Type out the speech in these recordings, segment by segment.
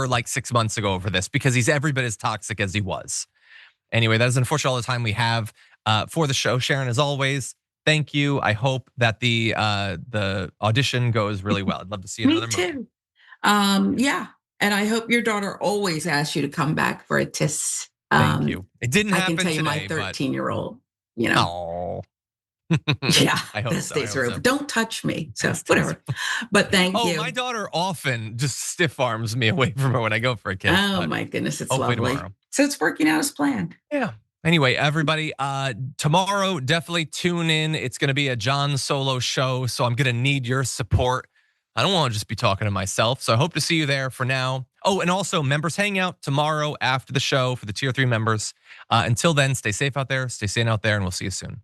her like 6 months ago over this because he's every bit as toxic as he was. Anyway, that is unfortunately all the time we have for the show. Sharon, as always, thank you. I hope that the audition goes really well. I'd love to see another movie. Me too. Yeah, and I hope your daughter always asks you to come back for a TIS. Thank you. It didn't happen I can tell you, today, my 13-year-old, you Oh. know. Yeah, I hope best days are over. so. Don't touch me. So whatever. But thank you. Oh, my daughter often just stiff arms me away from her when I go for a kiss. Oh my goodness, it's lovely. Tomorrow. So it's working out as planned. Yeah. Anyway, everybody, tomorrow definitely tune in. It's going to be a John solo show, so I'm going to need your support. I don't want to just be talking to myself, so I hope to see you there for now. Oh, and also members hangout tomorrow after the show for the tier 3 members. Until then, stay safe out there, stay sane out there, and we'll see you soon.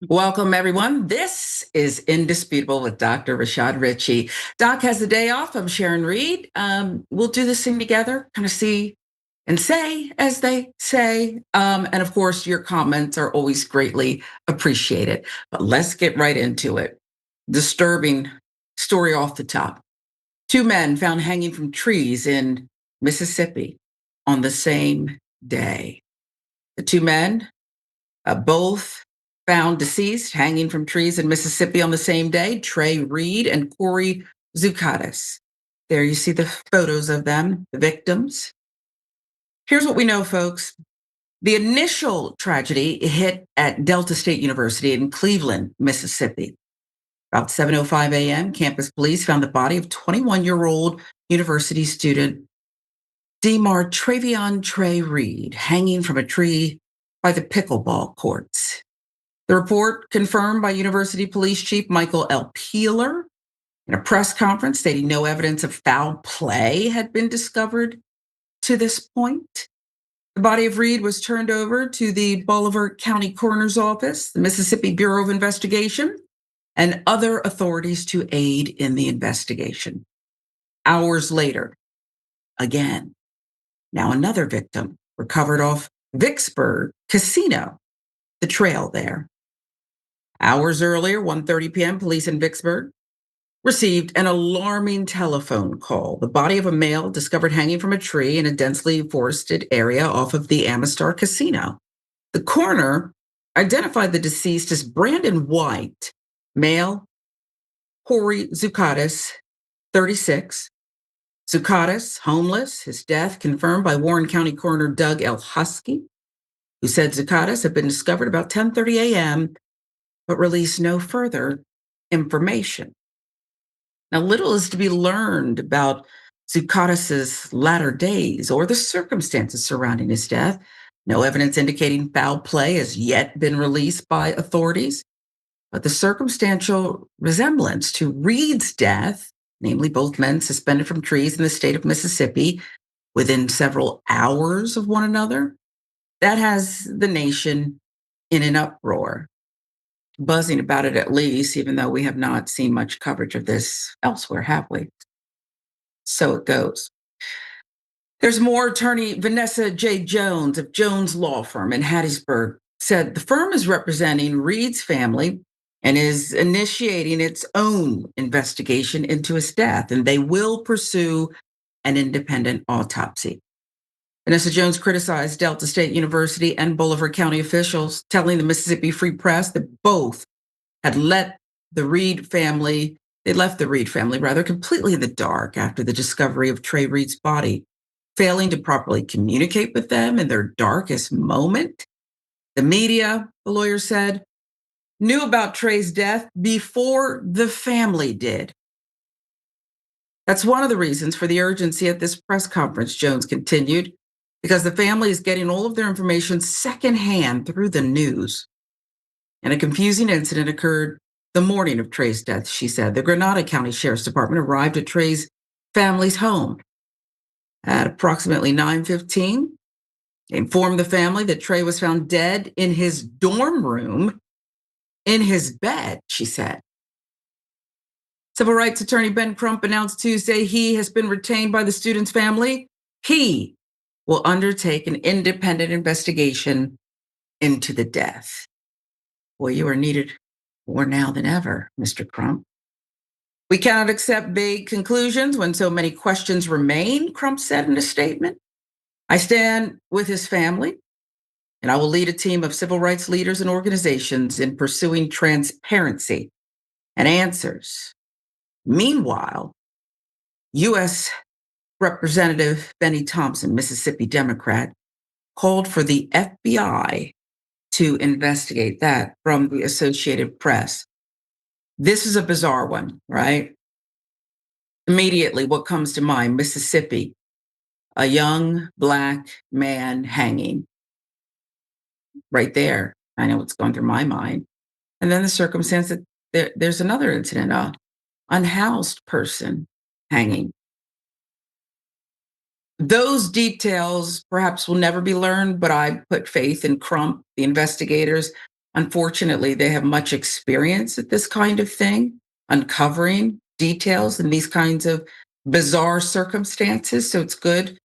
Welcome, everyone. This is Indisputable with Dr. Rashad Ritchie. Doc has the day off. I'm Sharon Reed. We'll do this thing together, kind of see and say, as they say. And of course, your comments are always greatly appreciated. But let's get right into it. Disturbing story off the top. Two men found hanging from trees in Mississippi on the same day. The two men, both found deceased hanging from trees in Mississippi on the same day, Trey Reed and Corey Zucatis. There you see the photos of them, the victims. Here's what we know, folks. The initial tragedy hit at Delta State University in Cleveland, Mississippi. About 7:05 a.m., campus police found the body of 21-year-old university student Demar Travion Trey Reed hanging from a tree by the pickleball courts. The report confirmed by University Police Chief Michael L. Peeler in a press conference stating no evidence of foul play had been discovered to this point. The body of Reed was turned over to the Bolivar County Coroner's Office, the Mississippi Bureau of Investigation, and other authorities to aid in the investigation. Hours later, again, now another victim recovered off Vicksburg Casino, the trail there. Hours earlier, 1:30 p.m., police in Vicksburg received an alarming telephone call. The body of a male discovered hanging from a tree in a densely forested area off of the Amistar Casino. The coroner identified the deceased as Brandon White, male, Corey Zucatis, 36. Zucatis, homeless, his death confirmed by Warren County Coroner Doug L. Husky, who said Zucatis had been discovered about 10:30 a.m., but released no further information. Now, little is to be learned about Zucatis's latter days or the circumstances surrounding his death. No evidence indicating foul play has yet been released by authorities, but the circumstantial resemblance to Reed's death, namely both men suspended from trees in the state of Mississippi within several hours of one another, that has the nation in an uproar. Buzzing about it at least, even though we have not seen much coverage of this elsewhere, have we? So it goes. There's more. Attorney Vanessa J. Jones of Jones Law Firm in Hattiesburg said the firm is representing Reed's family and is initiating its own investigation into his death, and they will pursue an independent autopsy. Vanessa Jones criticized Delta State University and Bolivar County officials, telling the Mississippi Free Press that both had left the Reed family rather completely in the dark after the discovery of Trey Reed's body, failing to properly communicate with them in their darkest moment. The media, the lawyer said, knew about Trey's death before the family did. That's one of the reasons for the urgency at this press conference, Jones continued, because the family is getting all of their information secondhand through the news. And a confusing incident occurred the morning of Trey's death, she said. The Grenada County Sheriff's Department arrived at Trey's family's home at approximately 9:15. They informed the family that Trey was found dead in his dorm room, in his bed, she said. Civil rights attorney Ben Crump announced Tuesday he has been retained by the student's family. He will undertake an independent investigation into the death. Well, you are needed more now than ever, Mr. Crump. We cannot accept vague conclusions when so many questions remain, Crump said in a statement. I stand with his family, and I will lead a team of civil rights leaders and organizations in pursuing transparency and answers. Meanwhile, U.S. Representative Benny Thompson, Mississippi Democrat, called for the FBI to investigate that from the Associated Press. This is a bizarre one, right? Immediately, what comes to mind? Mississippi, a young Black man hanging. Right there, I know what's going through my mind. And then the circumstance that there's another incident, an unhoused person hanging. Those details perhaps will never be learned, but I put faith in Crump, the investigators. Unfortunately, they have much experience at this kind of thing, uncovering details in these kinds of bizarre circumstances. So it's good.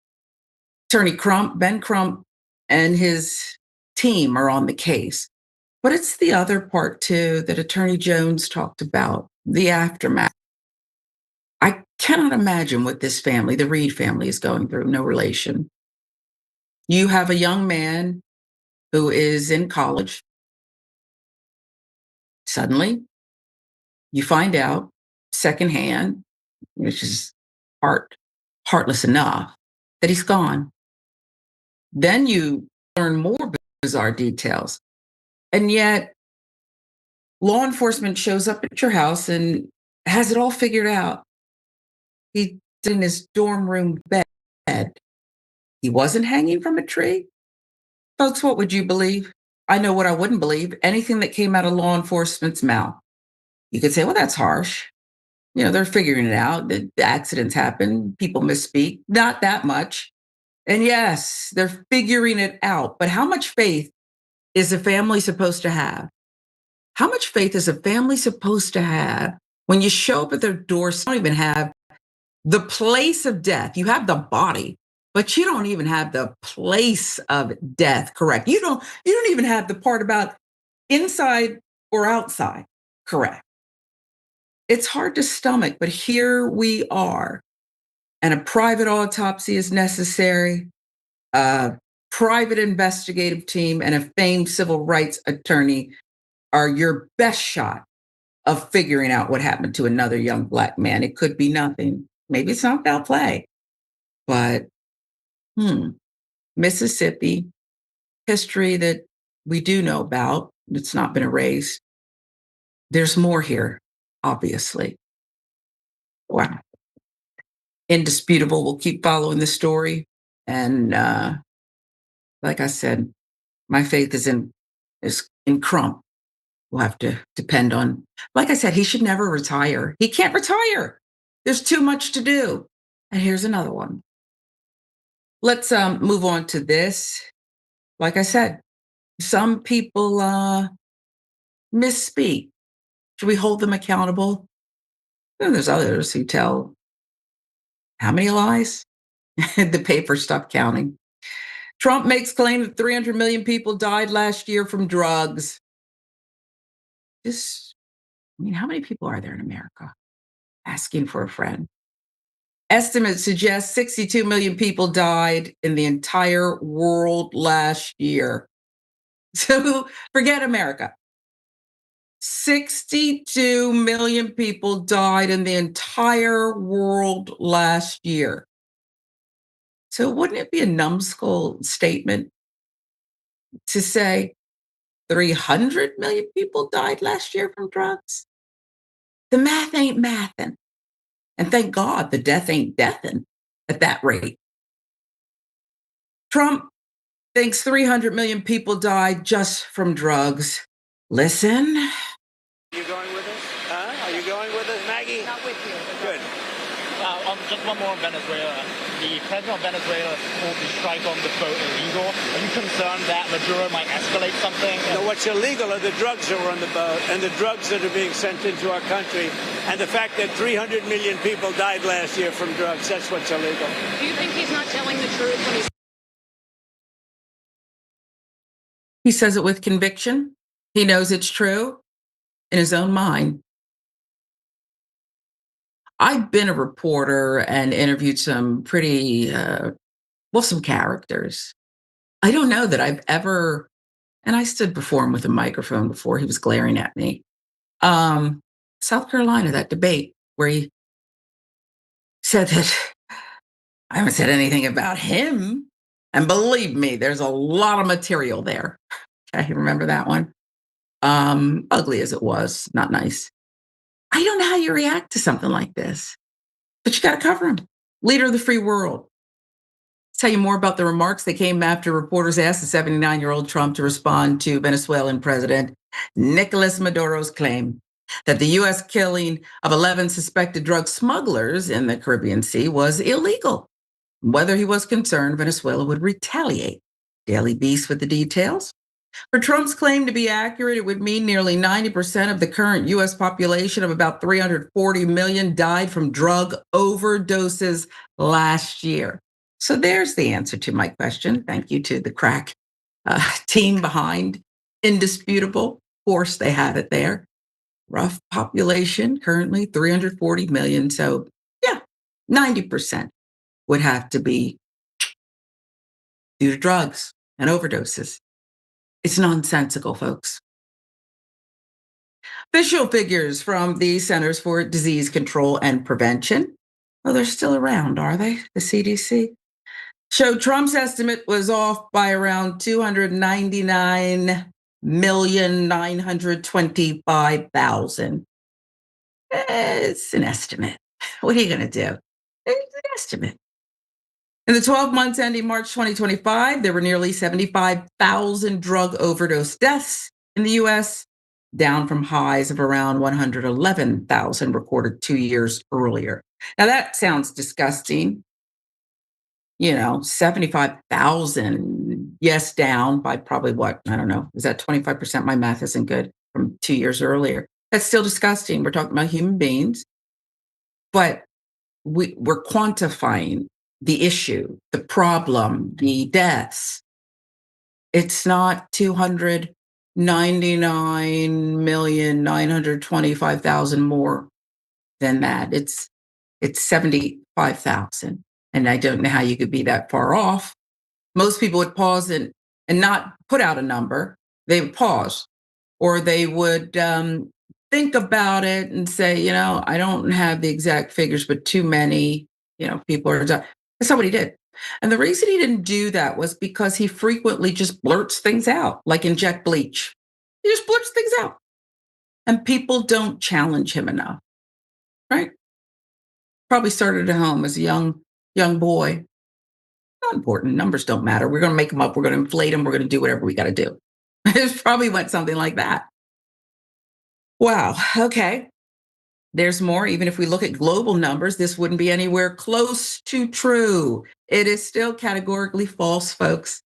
Attorney Ben Crump, and his team are on the case. But it's the other part too that Attorney Jones talked about, the aftermath. I cannot imagine what this family, the Reed family, is going through, no relation. You have a young man who is in college. Suddenly, you find out secondhand, which is heartless enough, that he's gone. Then you learn more bizarre details. And yet, law enforcement shows up at your house and has it all figured out. He's in his dorm room bed. He wasn't hanging from a tree. Folks, what would you believe? I know what I wouldn't believe. Anything that came out of law enforcement's mouth. You could say, well, that's harsh. They're figuring it out. The accidents happen. People misspeak. Not that much. And yes, they're figuring it out. But how much faith is a family supposed to have? How much faith is a family supposed to have when you show up at their doors? You don't even have the place of death. You have the body, but you don't even have the place of death correct. You don't even have the part about inside or outside correct. It's hard to stomach, but here we are. And a private autopsy is necessary, a private investigative team, and a famed civil rights attorney are your best shot of figuring out what happened to another young Black man. It could be nothing. Maybe it's not foul play, but Mississippi, history that we do know about, it's not been erased. There's more here, obviously. Wow. Indisputable. We'll keep following the story. And like I said, my faith is in Crump. We'll have to depend on, like I said, he should never retire. He can't retire. There's too much to do. And here's another one. Let's move on to this. Like I said, some people misspeak. Should we hold them accountable? And there's others who tell how many lies? The paper stopped counting. Trump makes claim that 300 million people died last year from drugs. How many people are there in America asking for a friend? Estimates suggest 62 million people died in the entire world last year. So forget America. 62 million people died in the entire world last year. So wouldn't it be a numbskull statement to say 300 million people died last year from drugs? The math ain't mathin'. And thank God the death ain't deathin' at that rate. Trump thinks 300 million people died just from drugs. Listen. Are you going with us? Huh? Are you going with us, Maggie? Not with you. Good. Just one more on Venezuela. The president of Venezuela called the strike on the boat illegal. Are you concerned that Maduro might escalate something? No, what's illegal are the drugs that were on the boat and the drugs that are being sent into our country and the fact that 300 million people died last year from drugs. That's what's illegal. Do you think he's not telling the truth when he's... He says it with conviction. He knows it's true in his own mind. I've been a reporter and interviewed some pretty, some characters. I don't know that I've ever, and I stood before him with a microphone before he was glaring at me. South Carolina, that debate where he said that I haven't said anything about him. And believe me, there's a lot of material there. Okay, remember that one? Ugly as it was, not nice. I don't know how you react to something like this, but you got to cover him. Leader of the free world. I'll tell you more about the remarks that came after reporters asked the 79-year-old Trump to respond to Venezuelan President Nicolas Maduro's claim that the U.S. killing of 11 suspected drug smugglers in the Caribbean Sea was illegal. Whether he was concerned Venezuela would retaliate. Daily Beast with the details. For Trump's claim to be accurate, it would mean nearly 90% of the current US population of about 340 million died from drug overdoses last year. So there's the answer to my question. Thank you to the crack team behind Indisputable. Of course, they had it there. Rough population, currently 340 million. So, yeah, 90% would have to be due to drugs and overdoses. It's nonsensical, folks. Official figures from the Centers for Disease Control and Prevention, well, they're still around, are they? The CDC? Showed Trump's estimate was off by around 299,925,000. It's an estimate. What are you going to do? It's an estimate. In the 12 months ending March 2025, there were nearly 75,000 drug overdose deaths in the US, down from highs of around 111,000 recorded 2 years earlier. Now that sounds disgusting. 75,000, yes, down by probably what? I don't know. Is that 25%? My math isn't good, from 2 years earlier. That's still disgusting. We're talking about human beings, but we're quantifying the issue, the problem, the deaths. It's not 299,925,000 more than that. It's 75,000. And I don't know how you could be that far off. Most people would pause and not put out a number. They would pause, or they would think about it and say, I don't have the exact figures, but too many, people are dying. That's not what he did. And the reason he didn't do that was because he frequently just blurts things out, like inject bleach. He just blurts things out. And people don't challenge him enough, right? Probably started at home as a young boy. Not important. Numbers don't matter. We're going to make them up. We're going to inflate them. We're going to do whatever we got to do. It probably went something like that. Wow. Okay. There's more. Even if we look at global numbers, this wouldn't be anywhere close to true. It is still categorically false, folks.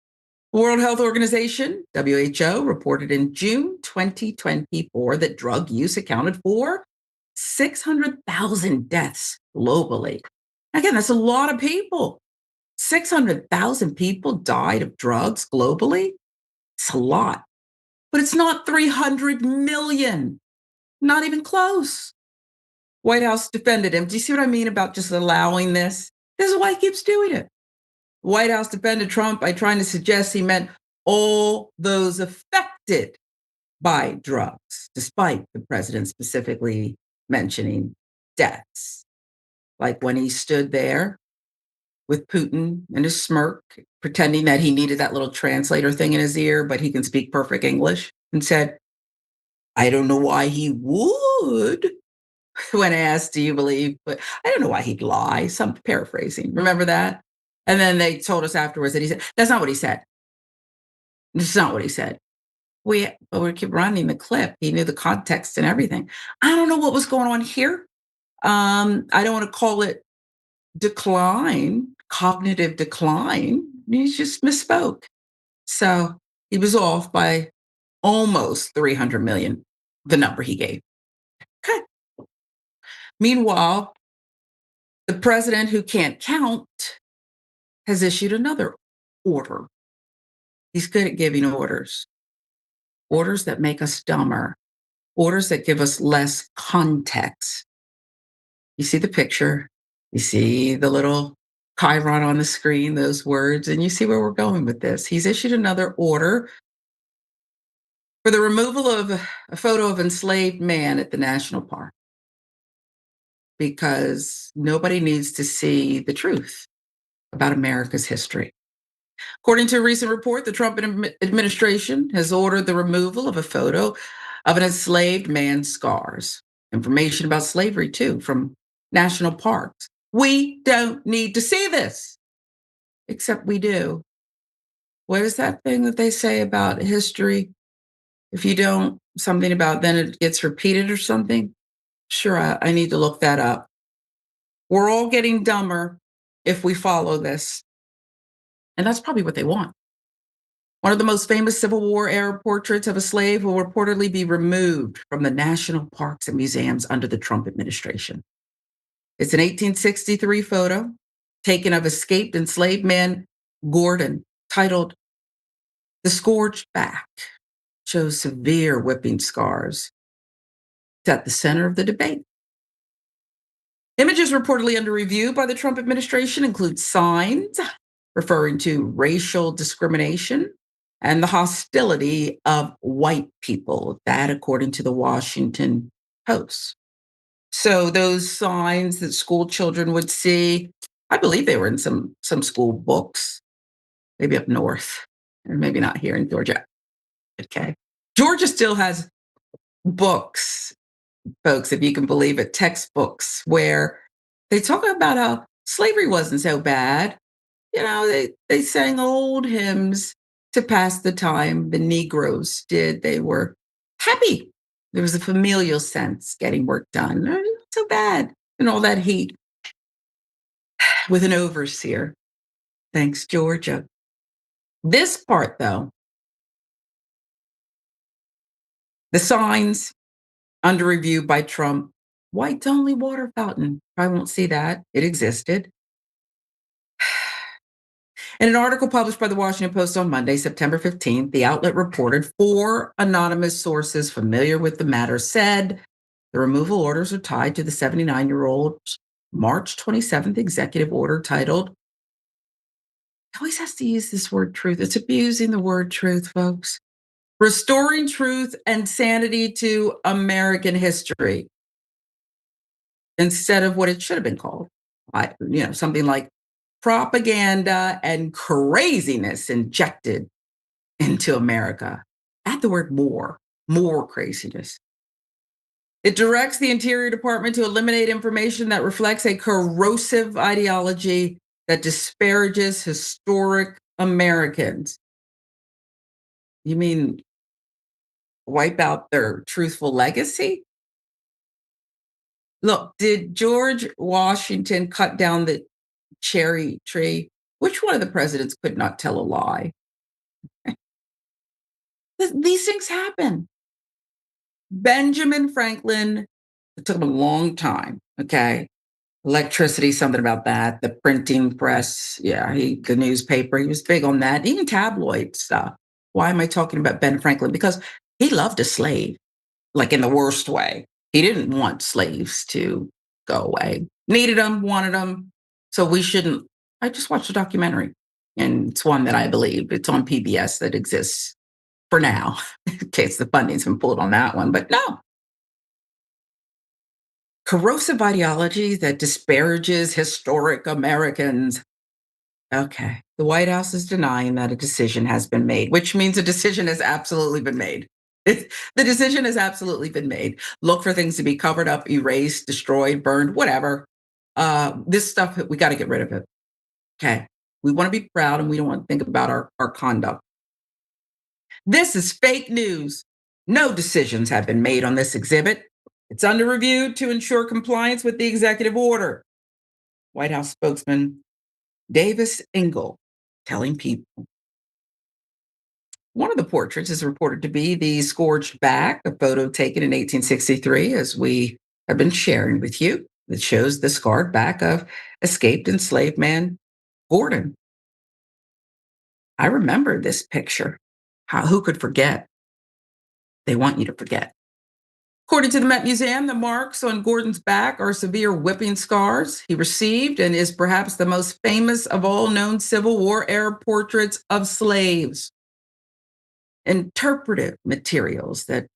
World Health Organization, WHO, reported in June 2024 that drug use accounted for 600,000 deaths globally. Again, that's a lot of people. 600,000 people died of drugs globally. It's a lot, but it's not 300 million. Not even close. White House defended him. Do you see what I mean about just allowing this? This is why he keeps doing it. White House defended Trump by trying to suggest he meant all those affected by drugs, despite the president specifically mentioning deaths. Like when he stood there with Putin and his smirk, pretending that he needed that little translator thing in his ear, but he can speak perfect English, and said, I don't know why he would. When asked, do you believe? But I don't know why he'd lie. Some paraphrasing. Remember that? And then they told us afterwards that he said, that's not what he said. This is not what he said. We keep running the clip. He knew the context and everything. I don't know what was going on here. I don't want to call it decline, cognitive decline. He just misspoke. So he was off by almost 300 million, the number he gave. Okay. Meanwhile, the president who can't count has issued another order. He's good at giving orders that make us dumber, orders that give us less context. You see the picture, you see the little chyron on the screen, those words, and you see where we're going with this. He's issued another order for the removal of a photo of enslaved man at the national park, because nobody needs to see the truth about America's history. According to a recent report, the Trump administration has ordered the removal of a photo of an enslaved man's scars. Information about slavery, too, from national parks. We don't need to see this, except we do. What is that thing that they say about history? If you don't, something about then it gets repeated or something? Sure, I need to look that up. We're all getting dumber if we follow this. And that's probably what they want. One of the most famous Civil War era portraits of a slave will reportedly be removed from the national parks and museums under the Trump administration. It's an 1863 photo taken of escaped enslaved man Gordon, titled "The Scourged Back," shows severe whipping scars. It's at the center of the debate. Images reportedly under review by the Trump administration include signs referring to racial discrimination and the hostility of white people. That, according to the Washington Post. So those signs that school children would see, I believe they were in some school books, maybe up north, or maybe not here in Georgia. Okay. Georgia still has books, folks, if you can believe it, textbooks, where they talk about how slavery wasn't so bad. They sang old hymns to pass the time. The Negroes did. They were happy. There was a familial sense getting work done. Not so bad. And all that heat with an overseer. Thanks, Georgia. This part, though, the signs under review by Trump, whites only water fountain. I won't see that. It existed. In an article published by the Washington Post on Monday, September 15th, the outlet reported 4 anonymous sources familiar with the matter said the removal orders are tied to the 79-year-old's March 27th executive order titled, he always has to use this word truth. It's abusing the word truth, folks. Restoring truth and sanity to American history, instead of what it should have been called. Something like propaganda and craziness injected into America. Add the word more craziness. It directs the Interior Department to eliminate information that reflects a corrosive ideology that disparages historic Americans. You mean wipe out their truthful legacy? Look, did George Washington cut down the cherry tree? Which one of the presidents could not tell a lie? These things happen. Benjamin Franklin, it took him a long time, okay? Electricity, something about that. The printing press, the newspaper, he was big on that. Even tabloid stuff. Why am I talking about Ben Franklin? Because he loved a slave, like in the worst way. He didn't want slaves to go away. Needed them, wanted them. So we shouldn't. I just watched a documentary, and it's one that I believe. It's on PBS that exists for now, in case the funding's been pulled on that one. But no. Corrosive ideology that disparages historic Americans. Okay. The White House is denying that a decision has been made, which means a decision has absolutely been made. The decision has absolutely been made. Look for things to be covered up, erased, destroyed, burned, whatever. This stuff, we got to get rid of it. Okay. We want to be proud and we don't want to think about our conduct. This is fake news. No decisions have been made on this exhibit. It's under review to ensure compliance with the executive order. White House spokesman Davis Engel telling People. One of the portraits is reported to be the scourged back, a photo taken in 1863, as we have been sharing with you, that shows the scarred back of escaped enslaved man Gordon. I remember this picture. Who could forget? They want you to forget. According to the Met Museum, the marks on Gordon's back are severe whipping scars he received and is perhaps the most famous of all known Civil War era portraits of slaves. Interpretive materials that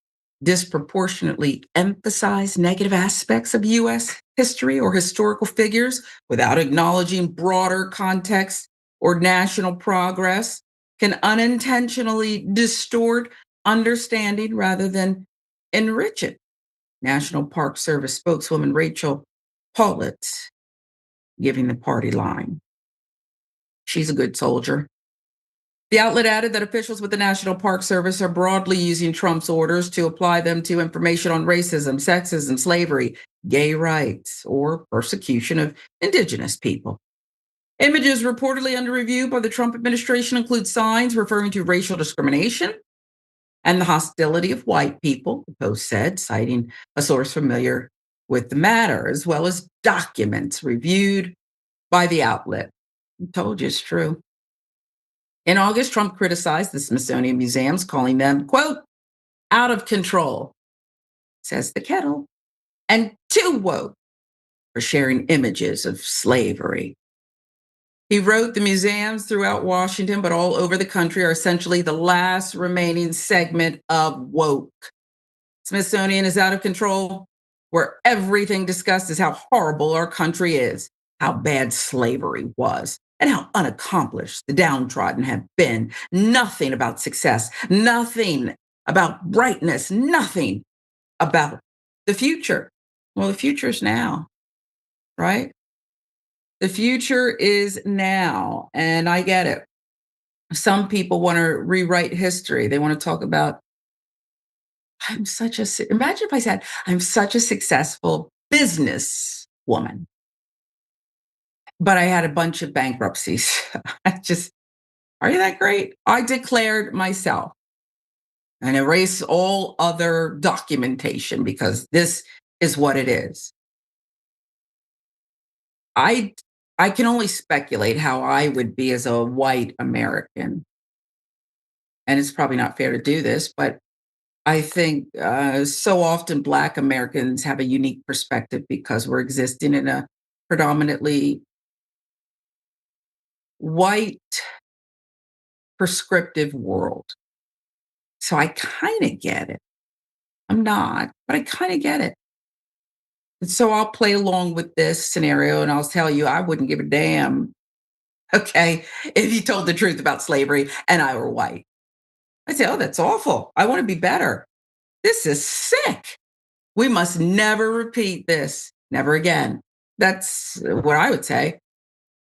disproportionately emphasize negative aspects of U.S. history or historical figures without acknowledging broader context or national progress can unintentionally distort understanding rather than enrich it. National Park Service spokeswoman Rachel Paulett giving the party line. She's a good soldier. The outlet added that officials with the National Park Service are broadly using Trump's orders to apply them to information on racism, sexism, slavery, gay rights, or persecution of indigenous people. Images reportedly under review by the Trump administration include signs referring to racial discrimination and the hostility of white people, the Post said, citing a source familiar with the matter, as well as documents reviewed by the outlet. I told you it's true. In August, Trump criticized the Smithsonian museums, calling them, quote, out of control, says the kettle, and too woke for sharing images of slavery. He wrote the museums throughout Washington, but all over the country, are essentially the last remaining segment of woke. Smithsonian is out of control, where everything discussed is how horrible our country is, how bad slavery was, and how unaccomplished the downtrodden have been. Nothing about success, nothing about brightness, nothing about the future. Well, the future's now, right? The future is now, and I get it. Some people want to rewrite history. They want to talk about, imagine if I said, I'm such a successful business woman, but I had a bunch of bankruptcies. Are you that great? I declared myself and erase all other documentation because this is what it is. I can only speculate how I would be as a white American. And it's probably not fair to do this, but I think so often Black Americans have a unique perspective because we're existing in a predominantly white prescriptive world. So I kind of get it. I'm not, but I kind of get it. And so I'll play along with this scenario and I'll tell you, I wouldn't give a damn, okay, if you told the truth about slavery and I were white. I'd say, oh, that's awful. I want to be better. This is sick. We must never repeat this. Never again. That's what I would say.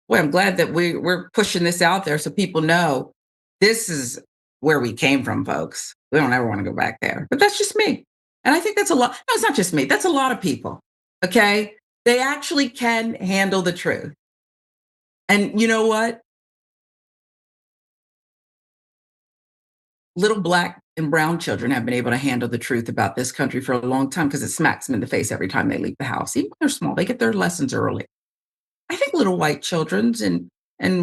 Well, I'm glad that we're pushing this out there so people know this is where we came from, folks. We don't ever want to go back there. But that's just me. And I think that's a lot. No, it's not just me. That's a lot of people. Okay? They actually can handle the truth. And you know what? Little Black and brown children have been able to handle the truth about this country for a long time because it smacks them in the face every time they leave the house. Even when they're small, they get their lessons early. I think little white children's and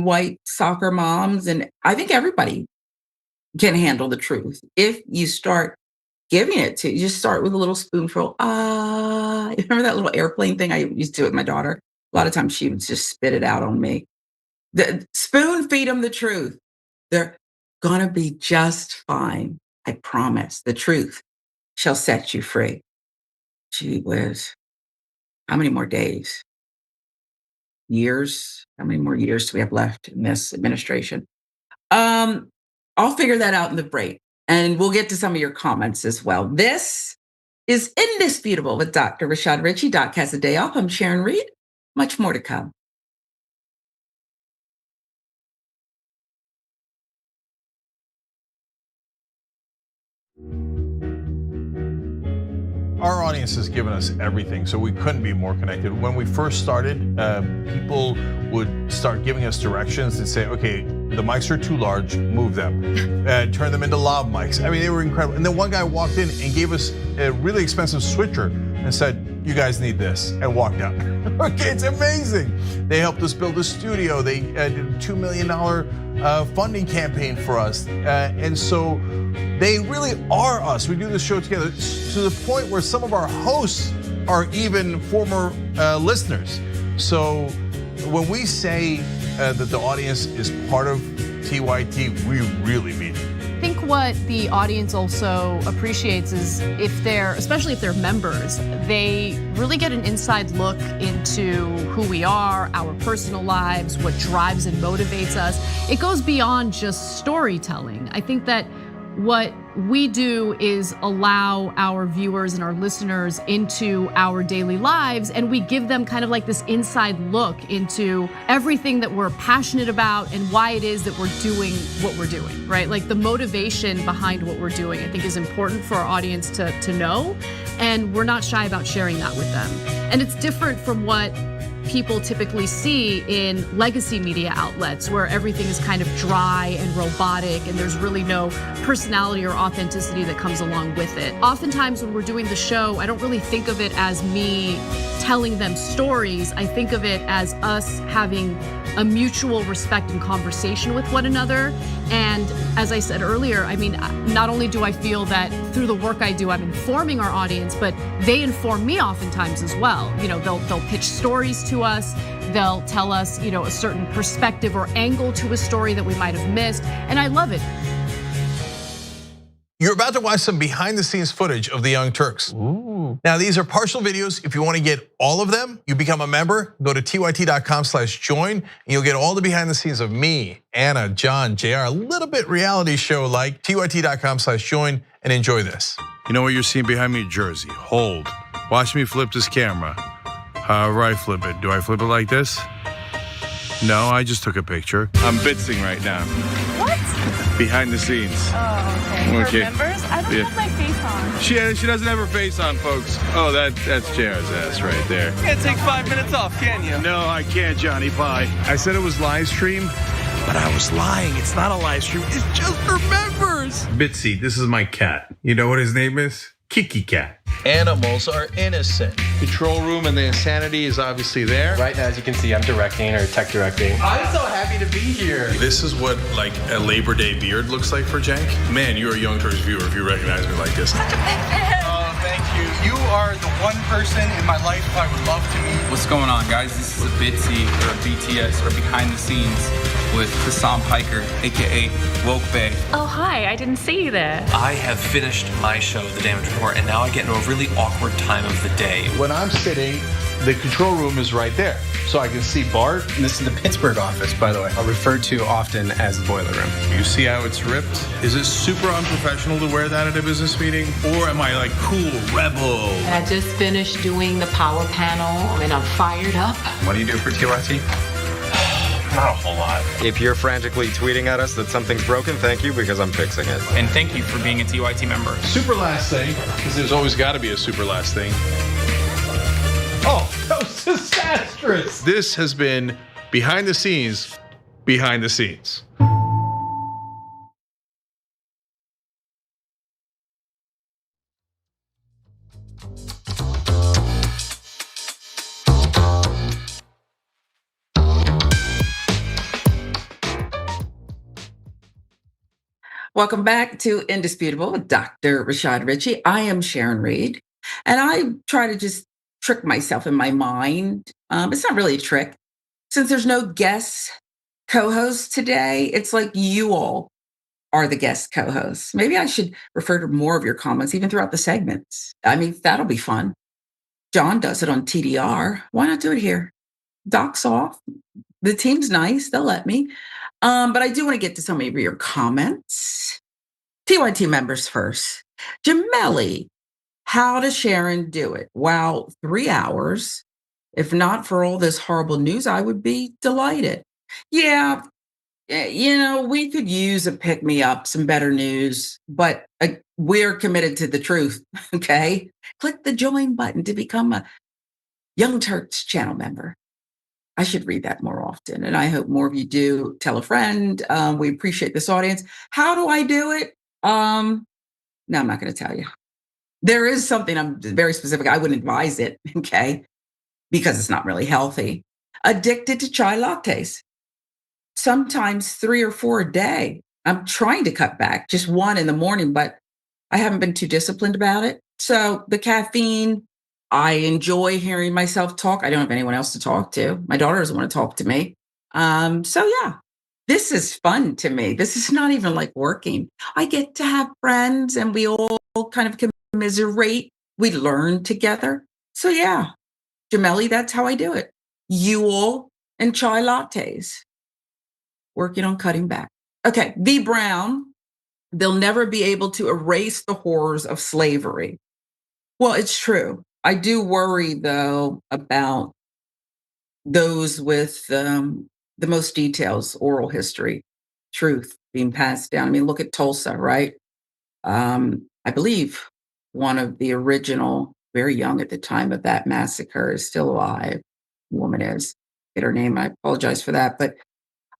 white soccer moms, and I think everybody can handle the truth. If you start giving it to, you just start with a little spoonful. Remember that little airplane thing I used to do with my daughter? A lot of times she would just spit it out on me. Spoon feed them the truth. They're gonna be just fine. I promise. The truth shall set you free. Gee whiz. How many more days? Years? How many more years do we have left in this administration? I'll figure that out in the break. And we'll get to some of your comments as well. This is Indisputable with Dr. Rashad Ritchie. Doc has a day off. I'm Sharon Reed. Much more to come. Our audience has given us everything, so we couldn't be more connected. When we first started, people would start giving us directions and say, okay, the mics are too large, move them. Turn them into lav mics. I mean, they were incredible. And then one guy walked in and gave us a really expensive switcher and said, you guys need this, and walked out. Okay, it's amazing. They helped us build a studio. They did a $2 million funding campaign for us. And so they really are us. We do this show together to the point where some of our hosts are even former listeners. So when we say that the audience is part of TYT, we really mean it. I think what the audience also appreciates is especially if they're members, they really get an inside look into who we are, our personal lives, what drives and motivates us. It goes beyond just storytelling. I think that what we do is allow our viewers and our listeners into our daily lives, and we give them kind of like this inside look into everything that we're passionate about and why it is that we're doing what we're doing, right? Like the motivation behind what we're doing, I think is important for our audience to know, and we're not shy about sharing that with them. And it's different from what people typically see in legacy media outlets where everything is kind of dry and robotic and there's really no personality or authenticity that comes along with it. Oftentimes when we're doing the show, I don't really think of it as me telling them stories. I think of it as us having a mutual respect and conversation with one another. And as I said earlier, I mean, not only do I feel that through the work I do, I'm informing our audience, but they inform me oftentimes as well. You know, they'll pitch stories to us. They'll tell us, you know, a certain perspective or angle to a story that we might have missed. And I love it. You're about to watch some behind the scenes footage of the Young Turks. Ooh. Now, these are partial videos. If you want to get all of them, you become a member, go to tyt.com/join, and you'll get all the behind the scenes of me, Anna, John, JR, a little bit reality show like. tyt.com/join and enjoy this. You know what you're seeing behind me? Jersey. Hold. Watch me flip this camera. However I flip it. Do I flip it like this? No, I just took a picture. I'm bitsing right now. What? Behind the scenes. Oh, okay. For members? I don't have my face on. She doesn't have her face on, folks. Oh, that's JR's ass right there. You can't take 5 minutes off, can you? No, I can't, Johnny Pie. I said it was live stream, but I was lying. It's not a live stream. It's just for members. Bitsy, this is my cat. You know what his name is? Kiki Cat. Animals are innocent. Control room and the insanity is obviously there. Right now, as you can see, I'm directing or tech directing. I'm so happy to be here. This is what like a Labor Day beard looks like for Jank. Man, you're a Young Turks viewer if you recognize me like this. Such a big fan. Oh, thank you. You are the one person in my life I would love to meet. What's going on, guys? This is a Bitsy or a BTS or behind the scenes with Hassan Piker, aka Woke Bay. Oh, hi, I didn't see you there. I have finished my show, The Damage Report, and now I get into a really awkward time of the day. When I'm sitting, the control room is right there. So I can see Bart. This is the Pittsburgh office, by the way. Referred to often as the boiler room. You see how it's ripped? Is it super unprofessional to wear that at a business meeting? Or am I like cool, rebel? I just finished doing the power panel and I'm fired up. What do you do for TYT? Not a whole lot. If you're frantically tweeting at us that something's broken, thank you, because I'm fixing it. And thank you for being a TYT member. Super last thing, because there's always got to be a super last thing. Oh, that was disastrous. This has been behind the scenes, behind the scenes. Welcome back to Indisputable with Dr. Rashad Ritchie. I am Sharon Reed, and I try to just trick myself in my mind. It's not really a trick. Since there's no guest co-host today, it's like you all are the guest co-hosts. Maybe I should refer to more of your comments even throughout the segments. I mean, that'll be fun. John does it on TDR. Why not do it here? Doc's off. The team's nice. They'll let me. But I do want to get to some of your comments. TYT members first. Jameli, how does Sharon do it? Wow, 3 hours. If not for all this horrible news, I would be delighted. Yeah, you know, we could use a pick-me-up, some better news, but we're committed to the truth, okay? Click the join button to become a Young Turks channel member. I should read that more often, and I hope more of you do. Tell a friend. We appreciate this audience. How do I do it? No, I'm not going to tell you. There is something I'm very specific. I wouldn't advise it, okay? Because it's not really healthy. Addicted to chai lattes. Sometimes 3 or 4 a day. I'm trying to cut back, just 1 in the morning, but I haven't been too disciplined about it. So the caffeine, I enjoy hearing myself talk. I don't have anyone else to talk to. My daughter doesn't want to talk to me. So yeah, this is fun to me. This is not even like working. I get to have friends and we all kind of commiserate. We learn together. So yeah, Jameli, that's how I do it. You all and chai lattes. Working on cutting back. Okay, V. Brown, they'll never be able to erase the horrors of slavery. Well, it's true. I do worry, though, about those with the most details, oral history, truth being passed down. I mean, look at Tulsa, right? I believe one of the original, very young at the time of that massacre, is still alive. woman is. Get her name. I apologize for that, but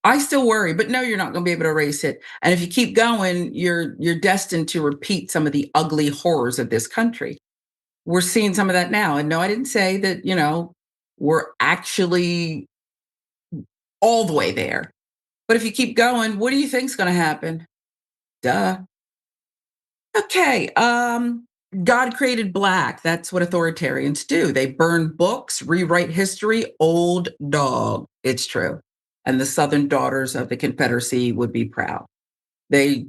I still worry. But no, you're not going to be able to erase it. And if you keep going, you're destined to repeat some of the ugly horrors of this country. We're seeing some of that now. And no, I didn't say that, we're actually all the way there. But if you keep going, what do you think's going to happen? Duh. Okay. God created black. That's what authoritarians do. They burn books, rewrite history. Old dog. It's true. And the Southern daughters of the Confederacy would be proud. They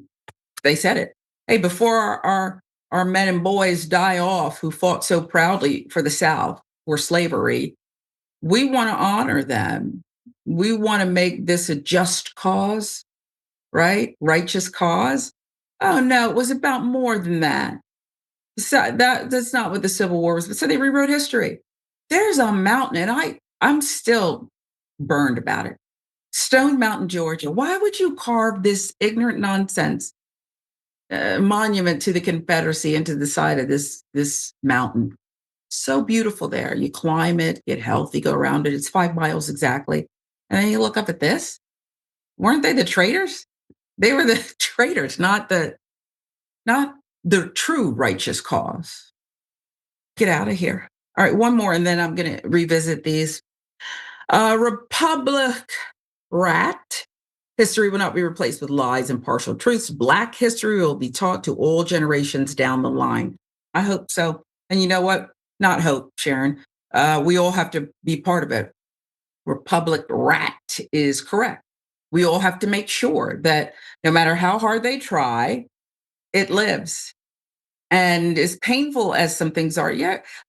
said it. Hey, before our men and boys die off who fought so proudly for the South or slavery, we want to honor them. We want to make this a just cause, right? Righteous cause. Oh no, it was about more than that. So that's not what the Civil War was. So they rewrote history. There's a mountain, and I'm still burned about it. Stone Mountain, Georgia. Why would you carve this ignorant nonsense monument to the Confederacy into the side of this mountain? So beautiful there. You climb it, get healthy, go around it. It's 5 miles exactly. And then you look up at this. Weren't they the traitors? They were the traitors, not the true righteous cause. Get out of here. All right, one more, and then I'm going to revisit these. Republic rat. History will not be replaced with lies and partial truths. Black history will be taught to all generations down the line. I hope so. And you know what? Not hope, Sharon. We all have to be part of it. Republic rat is correct. We all have to make sure that no matter how hard they try, it lives. And as painful as some things are,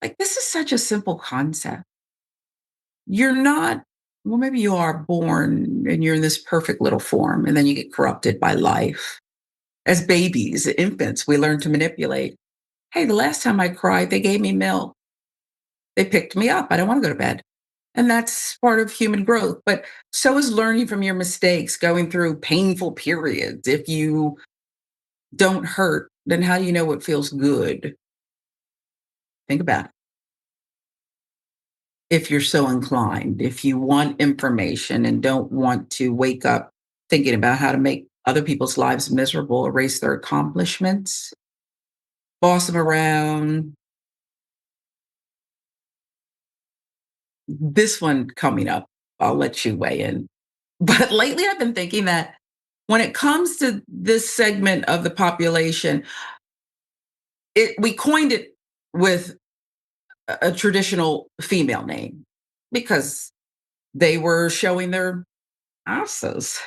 like this is such a simple concept. You're not, well, maybe you are born and you're in this perfect little form, and then you get corrupted by life. As babies, infants, we learn to manipulate. Hey, the last time I cried, they gave me milk. They picked me up. I don't want to go to bed. And that's part of human growth. But so is learning from your mistakes, going through painful periods. If you don't hurt, then how do you know what feels good? Think about it. If you're so inclined, if you want information and don't want to wake up thinking about how to make other people's lives miserable, erase their accomplishments, boss them around. This one coming up, I'll let you weigh in. But lately I've been thinking that when it comes to this segment of the population, we coined it with a traditional female name because they were showing their asses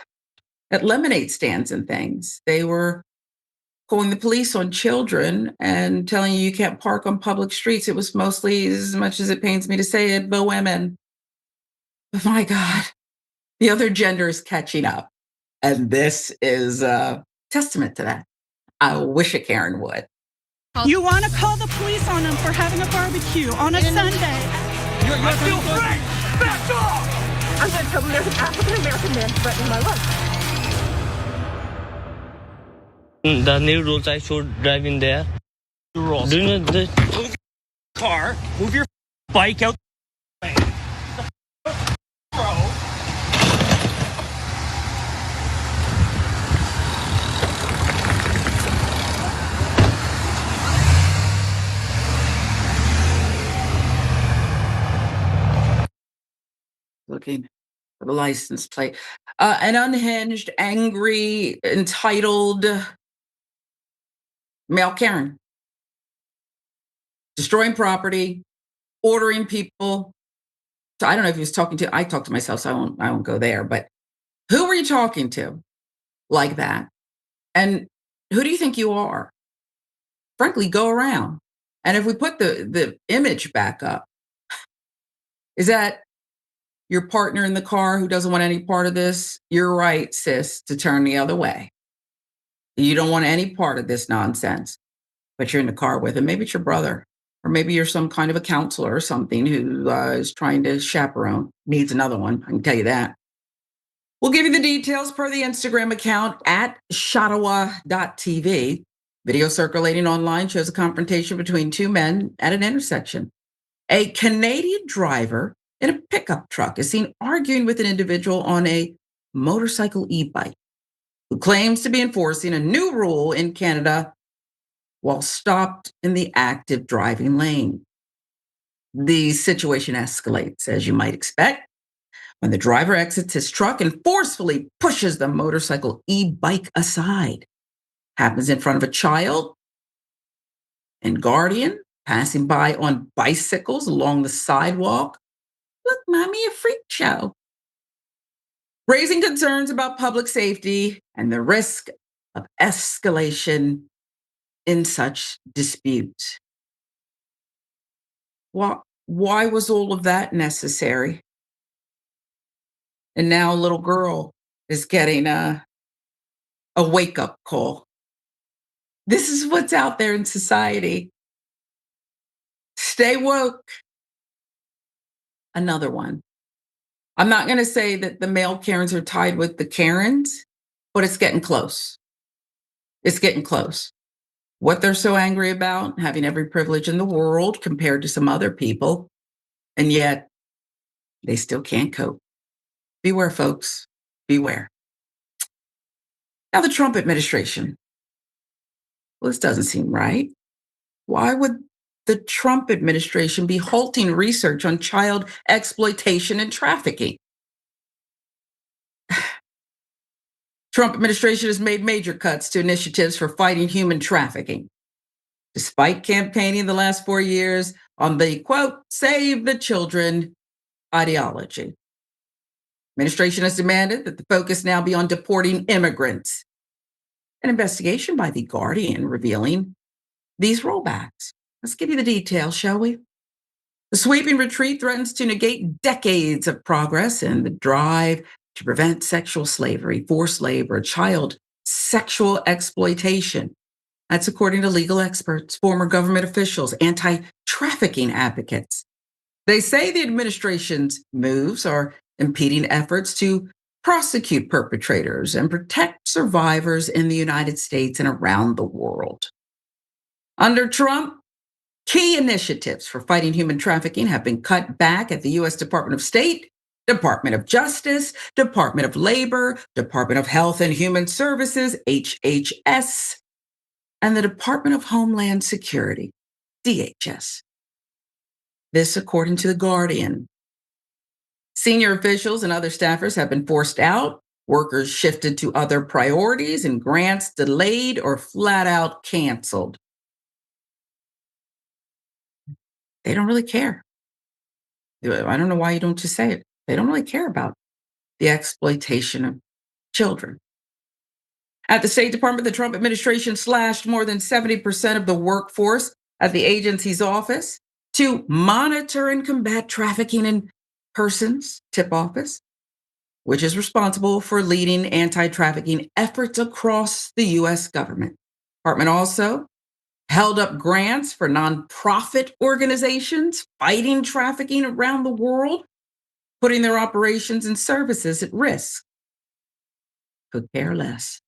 at lemonade stands and things. They were calling the police on children and telling you can't park on public streets. It was mostly, as much as it pains me to say it, the women. But my God, the other gender is catching up. And this is a testament to that. I wish a Karen would. You want to call the police on them for having a barbecue on a Sunday. I feel free! Back off! I'm going to tell them there's an African-American man threatening my life. The new rules I should drive in there. The rules. Do you know the Move your car, move your bike out the way. Looking for the license plate. An unhinged, angry, entitled male Karen. Destroying property, ordering people. So I don't know if he was talking to, I talk to myself, so I won't go there, but who were you talking to like that? And who do you think you are? Frankly, go around. And if we put the image back up, is that your partner in the car who doesn't want any part of this? You're right, sis, to turn the other way. You don't want any part of this nonsense, but you're in the car with him. Maybe it's your brother, or maybe you're some kind of a counselor or something who is trying to chaperone, needs another one. I can tell you that. We'll give you the details per the Instagram account at Shadawa.tv. Video circulating online shows a confrontation between two men at an intersection. A Canadian driver in a pickup truck is seen arguing with an individual on a motorcycle e-bike who claims to be enforcing a new rule in Canada while stopped in the active driving lane. The situation escalates, as you might expect, when the driver exits his truck and forcefully pushes the motorcycle e-bike aside. Happens in front of a child and guardian passing by on bicycles along the sidewalk. Look, mommy, a freak show. Raising concerns about public safety and the risk of escalation in such disputes. Why was all of that necessary? And now a little girl is getting a wake-up call. This is what's out there in society. Stay woke. Another one. I'm not going to say that the male Karens are tied with the Karens, but it's getting close. It's getting close. What they're so angry about, having every privilege in the world compared to some other people, and yet they still can't cope. Beware, folks. Beware. Now, the Trump administration. Well, this doesn't seem right. Why would the Trump administration be halting research on child exploitation and trafficking? Trump administration has made major cuts to initiatives for fighting human trafficking, despite campaigning the last 4 years on the, quote, save the children ideology. Administration has demanded that the focus now be on deporting immigrants. An investigation by The Guardian revealing these rollbacks. Let's give you the details, shall we? The sweeping retreat threatens to negate decades of progress in the drive to prevent sexual slavery, forced labor, child sexual exploitation. That's according to legal experts, former government officials, anti-trafficking advocates. They say the administration's moves are impeding efforts to prosecute perpetrators and protect survivors in the United States and around the world. Under Trump, key initiatives for fighting human trafficking have been cut back at the U.S. Department of State, Department of Justice, Department of Labor, Department of Health and Human Services, HHS, and the Department of Homeland Security, DHS. This, according to The Guardian. Senior officials and other staffers have been forced out, workers shifted to other priorities, and grants delayed or flat out canceled. They don't really care. I don't know why you don't just say it. They don't really care about the exploitation of children. At the State Department, the Trump administration slashed more than 70% of the workforce at the agency's office to monitor and combat trafficking in persons, TIP office, which is responsible for leading anti-trafficking efforts across the U.S. government. Department also held up grants for nonprofit organizations fighting trafficking around the world, putting their operations and services at risk. Could care less.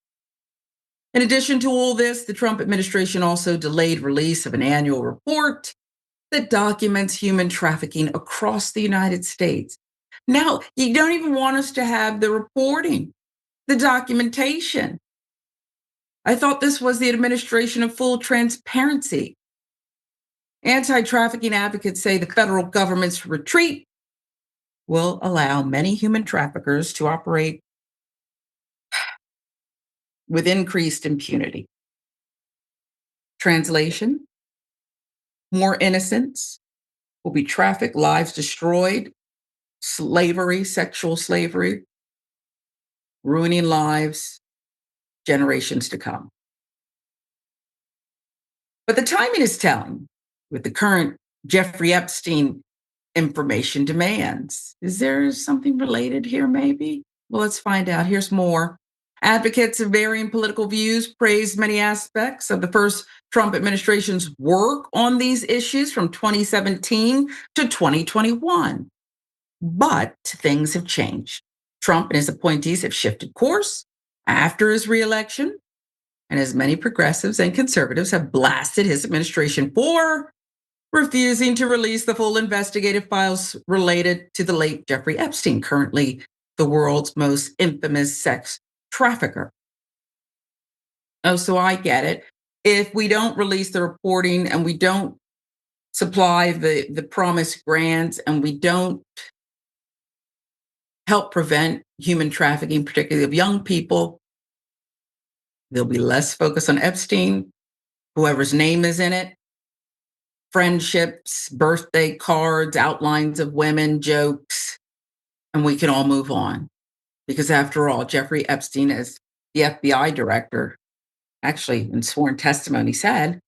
In addition to all this, the Trump administration also delayed release of an annual report that documents human trafficking across the United States. Now, you don't even want us to have the reporting, the documentation. I thought this was the administration of full transparency. Anti-trafficking advocates say the federal government's retreat will allow many human traffickers to operate with increased impunity. Translation: more innocents will be trafficked, lives destroyed, slavery, sexual slavery, ruining lives, generations to come. But the timing is telling with the current Jeffrey Epstein information demands. Is there something related here, maybe? Well, let's find out. Here's more. Advocates of varying political views praised many aspects of the first Trump administration's work on these issues from 2017 to 2021. But things have changed. Trump and his appointees have shifted course after his reelection, and as many progressives and conservatives have blasted his administration for refusing to release the full investigative files related to the late Jeffrey Epstein, currently the world's most infamous sex trafficker. Oh, so I get it. If we don't release the reporting and we don't supply the promised grants and we don't help prevent human trafficking, particularly of young people, there'll be less focus on Epstein, whoever's name is in it, friendships, birthday cards, outlines of women, jokes, and we can all move on. Because after all, Jeffrey Epstein, as the FBI director, actually in sworn testimony said,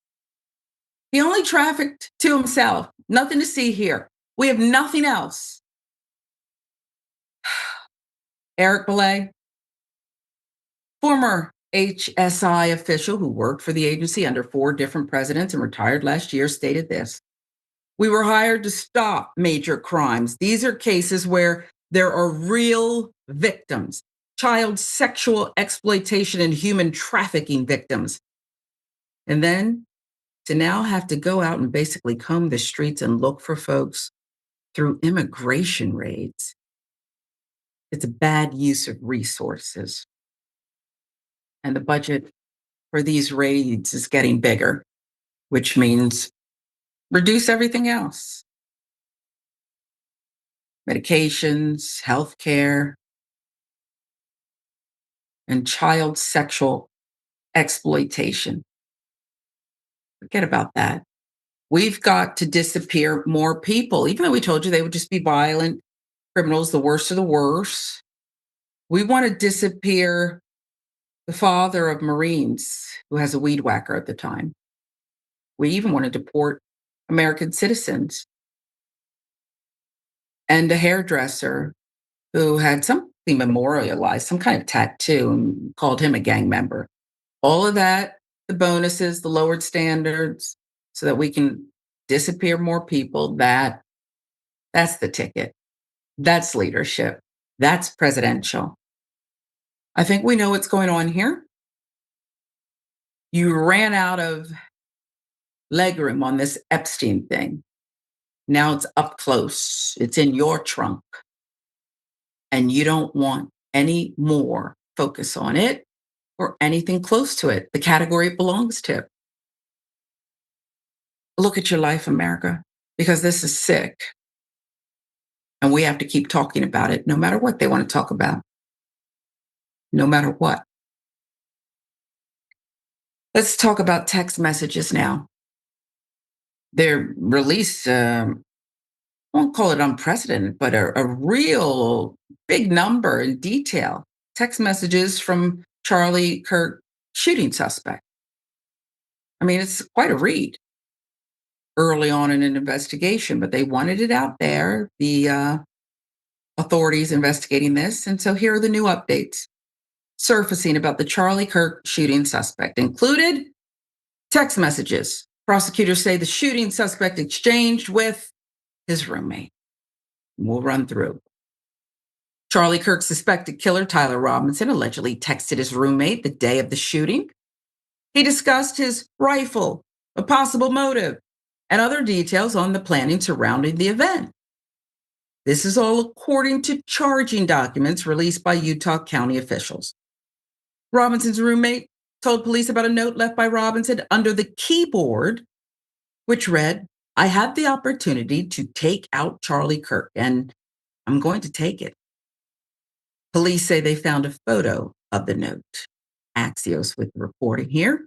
he only trafficked to himself. Nothing to see here. We have nothing else. Eric Belay, former HSI official who worked for the agency under 4 different presidents and retired last year, stated this: "We were hired to stop major crimes. These are cases where there are real victims, child sexual exploitation and human trafficking victims. And then to now have to go out and basically comb the streets and look for folks through immigration raids. It's a bad use of resources. And the budget for these raids is getting bigger, which means reduce everything else. Medications, healthcare, and child sexual exploitation. Forget about that. We've got to disappear more people, even though we told you they would just be violent criminals, the worst of the worst. We want to disappear the father of Marines who has a weed whacker at the time. We even want to deport American citizens and a hairdresser who had something memorialized, some kind of tattoo, and called him a gang member. All of that, the bonuses, the lowered standards, so that we can disappear more people. That's the ticket. That's leadership. That's presidential. I think we know what's going on here. You ran out of legroom on this Epstein thing. Now it's up close. It's in your trunk. And you don't want any more focus on it or anything close to it, the category it belongs to. Look at your life, America, because this is sick. And we have to keep talking about it, no matter what they want to talk about. No matter what. Let's talk about text messages now. They're released, I won't call it unprecedented, but a real big number in detail. Text messages from Charlie Kirk shooting suspect. I mean, it's quite a read early on in an investigation, but they wanted it out there, the authorities investigating this. And so here are the new updates surfacing about the Charlie Kirk shooting suspect. Included text messages. Prosecutors say the shooting suspect exchanged with his roommate. We'll run through. Charlie Kirk's suspected killer, Tyler Robinson, allegedly texted his roommate the day of the shooting. He discussed his rifle, a possible motive, and other details on the planning surrounding the event. This is all according to charging documents released by Utah County officials. Robinson's roommate told police about a note left by Robinson under the keyboard, which read, "I had the opportunity to take out Charlie Kirk, and I'm going to take it." Police say they found a photo of the note. Axios with the reporting here.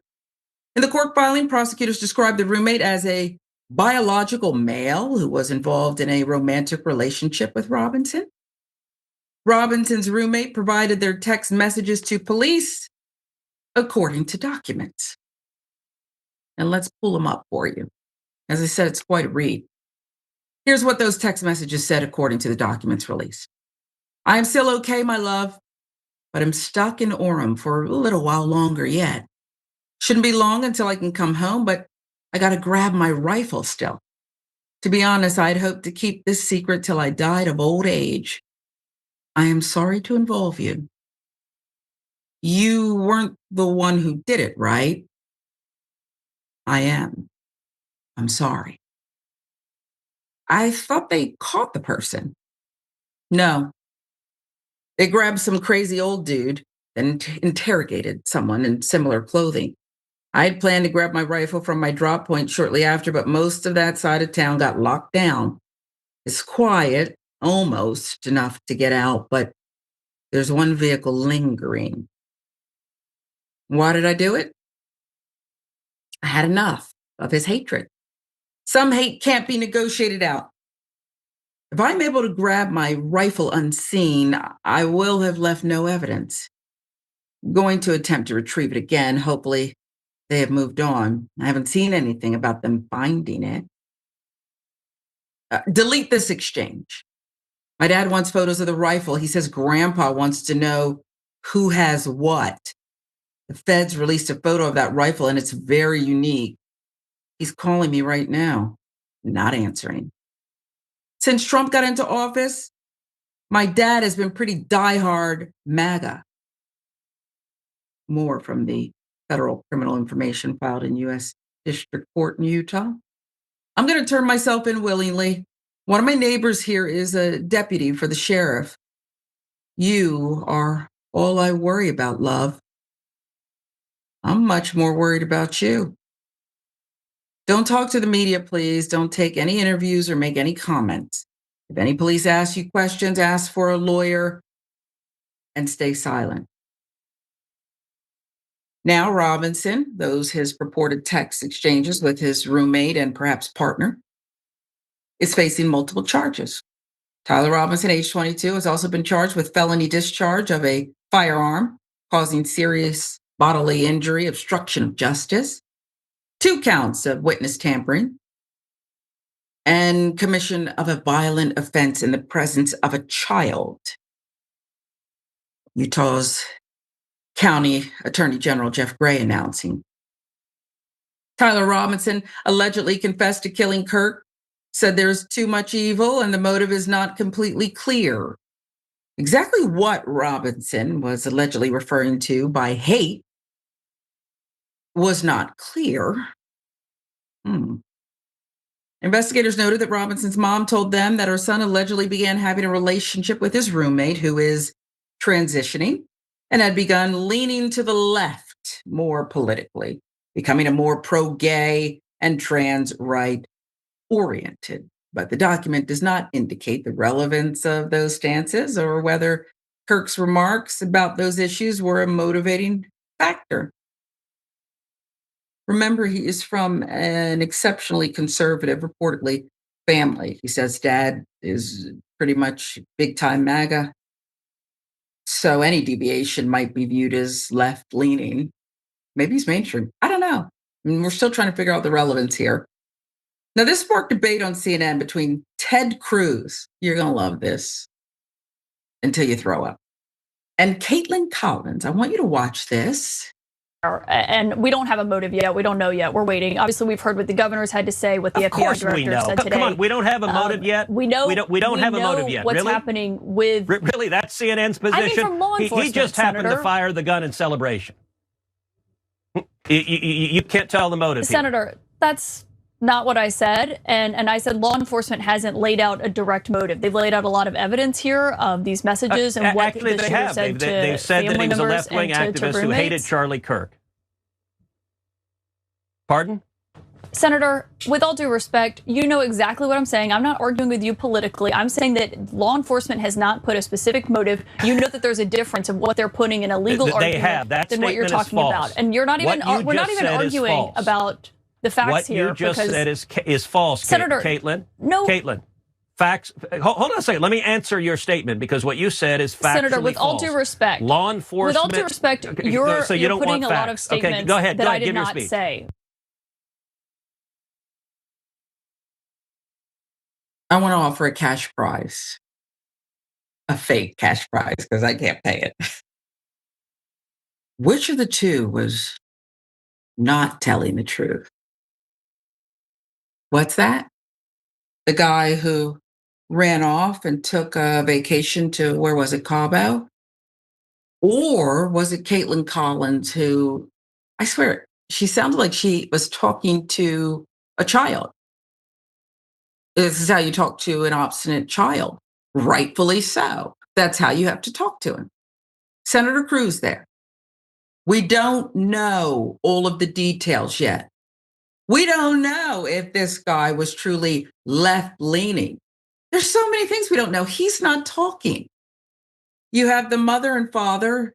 In the court filing, prosecutors described the roommate as a biological male who was involved in a romantic relationship with Robinson. Robinson's roommate provided their text messages to police, according to documents. And let's pull them up for you. As I said, it's quite a read. Here's what those text messages said according to the documents released. "I am still okay, my love, but I'm stuck in Orem for a little while longer yet. Shouldn't be long until I can come home, but I got to grab my rifle still. To be honest, I'd hoped to keep this secret till I died of old age. I am sorry to involve you. You weren't the one who did it, right? I am. I'm sorry." I thought they caught the person. No, they grabbed some crazy old dude and interrogated someone in similar clothing. I had planned to grab my rifle from my drop point shortly after, but most of that side of town got locked down. It's quiet, almost enough to get out, but there's one vehicle lingering. Why did I do it? I had enough of his hatred. Some hate can't be negotiated out. If I'm able to grab my rifle unseen, I will have left no evidence. I'm going to attempt to retrieve it again. Hopefully, they have moved on. I haven't seen anything about them finding it. Delete this exchange. My dad wants photos of the rifle. He says Grandpa wants to know who has what. The feds released a photo of that rifle, and it's very unique. He's calling me right now, not answering. Since Trump got into office, my dad has been pretty diehard MAGA. More from the federal criminal information filed in U.S. District Court in Utah. I'm going to turn myself in willingly. One of my neighbors here is a deputy for the sheriff. You are all I worry about, love. I'm much more worried about you. Don't talk to the media, please. Don't take any interviews or make any comments. If any police ask you questions, ask for a lawyer and stay silent. Now, Robinson, those his purported text exchanges with his roommate and perhaps partner, is facing multiple charges. Tyler Robinson, age 22, has also been charged with felony discharge of a firearm, causing serious bodily injury, obstruction of justice, 2 counts of witness tampering, and commission of a violent offense in the presence of a child. Utah's County Attorney General Jeff Gray announcing. Tyler Robinson allegedly confessed to killing Kirk, said there's too much evil and the motive is not completely clear. Exactly what Robinson was allegedly referring to by hate was not clear. Investigators noted that Robinson's mom told them that her son allegedly began having a relationship with his roommate, who is transitioning, and had begun leaning to the left more politically, becoming a more pro-gay and trans right oriented. But the document does not indicate the relevance of those stances or whether Kirk's remarks about those issues were a motivating factor. Remember, he is from an exceptionally conservative, reportedly, family. He says dad is pretty much big-time MAGA. So any deviation might be viewed as left-leaning. Maybe he's mainstream. I don't know. I mean, we're still trying to figure out the relevance here. Now, this sparked debate on CNN between Ted Cruz, you're going to love this, until you throw up, and Kaitlan Collins. I want you to watch this. And we don't have a motive yet. We don't know yet. We're waiting. Obviously, we've heard what the governor's had to say, what the FBI director said today. Come on, we don't have a motive yet. We know we don't have a motive yet. What's really? happening with really? That's CNN's position. I mean, from law enforcement, he just happened to fire the gun in celebration. You can't tell the motive. Senator, that's not what I said. And I said law enforcement hasn't laid out a direct motive. They've laid out a lot of evidence here of these messages and what actually the they shooter have. said They've said that he was a left-wing activist who hated Charlie Kirk. Pardon? Senator, with all due respect, you know exactly what I'm saying. I'm not arguing with you politically. I'm saying that law enforcement has not put a specific motive. You know that there's a difference of what they're putting in a legal argument than what you're talking about. And you're not even we're not even arguing about the facts here. What you just said is false, Senator. Caitlin. No. Caitlin. Facts. Hold on a second. Let me answer your statement because what you said is factually Senator, with all false. due respect, law enforcement. With all due respect, you're putting a lot of statements okay, go ahead, that I did give not your speech. say. I want to offer a cash prize, a fake cash prize, because I can't pay it. Which of the two was not telling the truth? What's that? The guy who ran off and took a vacation to, where was it, Cabo? Or was it Kaitlan Collins who, I swear, she sounded like she was talking to a child. This is how you talk to an obstinate child. Rightfully so. That's how you have to talk to him. Senator Cruz there. We don't know all of the details yet. We don't know if this guy was truly left-leaning. There's so many things we don't know. He's not talking. You have the mother and father.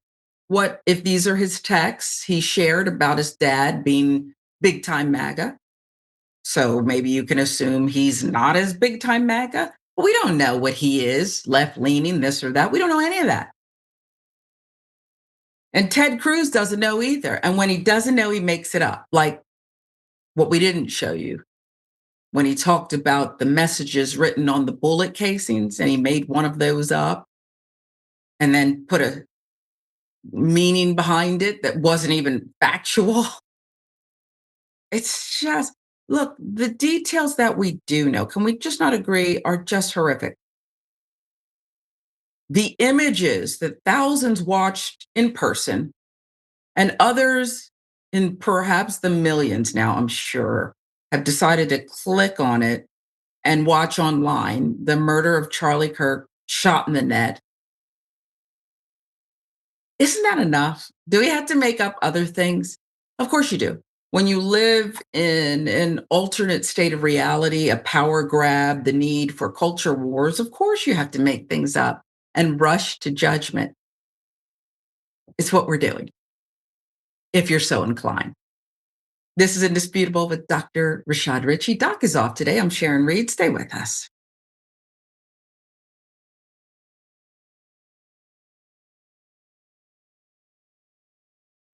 What if these are his texts he shared about his dad being big-time MAGA? So maybe you can assume he's not as big-time MAGA. We don't know what he is, left-leaning, this or that. We don't know any of that. And Ted Cruz doesn't know either. And when he doesn't know, he makes it up. Like what we didn't show you when he talked about the messages written on the bullet casings, and he made one of those up and then put a meaning behind it that wasn't even factual. It's just, look, the details that we do know, can we just not agree, are just horrific. The images that thousands watched in person and others in perhaps the millions now, I'm sure, have decided to click on it and watch online the murder of Charlie Kirk, shot in the neck. Isn't that enough? Do we have to make up other things? Of course you do. When you live in an alternate state of reality, a power grab, the need for culture wars, of course you have to make things up and rush to judgment. It's what we're doing, if you're so inclined. This is Indisputable with Dr. Rashad Richey. Doc is off today. I'm Sharon Reed. Stay with us.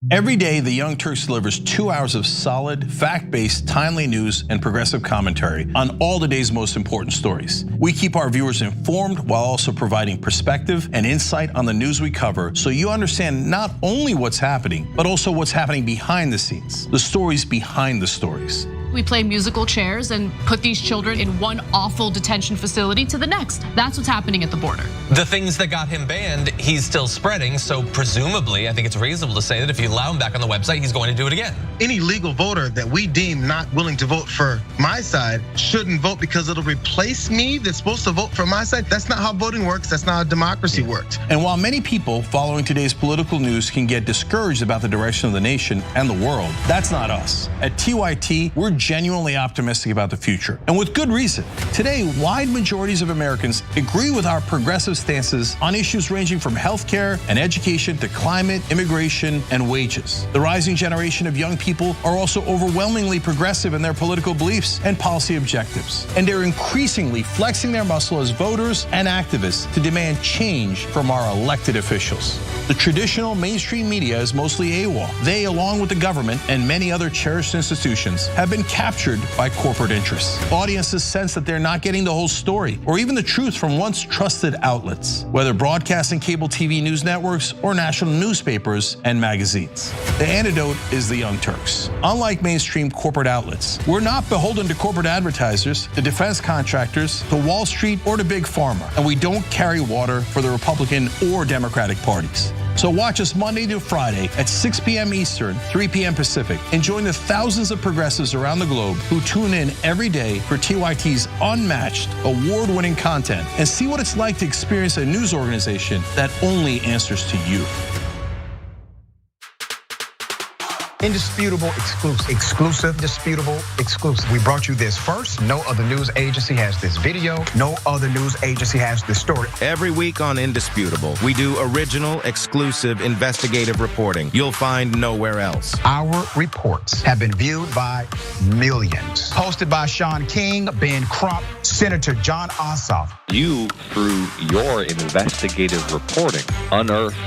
Every day, the Young Turks delivers 2 hours of solid, fact-based, timely news and progressive commentary on all the day's most important stories. We keep our viewers informed while also providing perspective and insight on the news we cover, so you understand not only what's happening, but also what's happening behind the scenes, the stories behind the stories. We play musical chairs and put these children in one awful detention facility to the next. That's what's happening at the border. The things that got him banned, he's still spreading. So presumably, I think it's reasonable to say that if you allow him back on the website, he's going to do it again. Any legal voter that we deem not willing to vote for my side shouldn't vote because it'll replace me that's supposed to vote for my side. That's not how voting works. That's not how democracy works. And while many people following today's political news can get discouraged about the direction of the nation and the world, that's not us. At TYT, we're genuinely optimistic about the future, and with good reason. Today, wide majorities of Americans agree with our progressive stances on issues ranging from healthcare and education to climate, immigration, and wages. The rising generation of young people are also overwhelmingly progressive in their political beliefs and policy objectives, and they're increasingly flexing their muscle as voters and activists to demand change from our elected officials. The traditional mainstream media is mostly AWOL. They, along with the government and many other cherished institutions, have been captured by corporate interests. Audiences sense that they're not getting the whole story or even the truth from once trusted outlets, whether broadcasting cable TV news networks or national newspapers and magazines. The antidote is the Young Turks. Unlike mainstream corporate outlets, we're not beholden to corporate advertisers, to defense contractors, to Wall Street, or to Big Pharma, and we don't carry water for the Republican or Democratic parties. So watch us Monday to Friday at 6 p.m. Eastern, 3 p.m. Pacific, and join the thousands of progressives around the globe who tune in every day for TYT's unmatched, award-winning content and see what it's like to experience a news organization that only answers to you. Indisputable exclusive. Exclusive, disputable, exclusive. We brought you this first. No other news agency has this video. No other news agency has this story. Every week on Indisputable, we do original, exclusive, investigative reporting you'll find nowhere else. Our reports have been viewed by millions. Hosted by Sean King, Ben Crump, Senator John Ossoff. You, through your investigative reporting, unearthed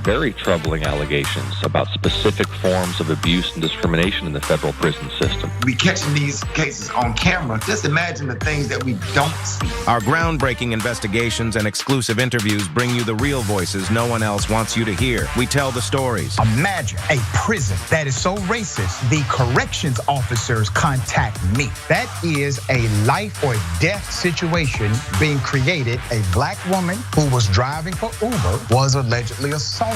very troubling allegations about specific forms of abuse and discrimination in the federal prison system. We catching these cases on camera. Just imagine the things that we don't see. Our groundbreaking investigations and exclusive interviews bring you the real voices no one else wants you to hear. We tell the stories. Imagine a prison that is so racist, the corrections officers contact me. That is a life or death situation being created. A black woman who was driving for Uber was allegedly assaulted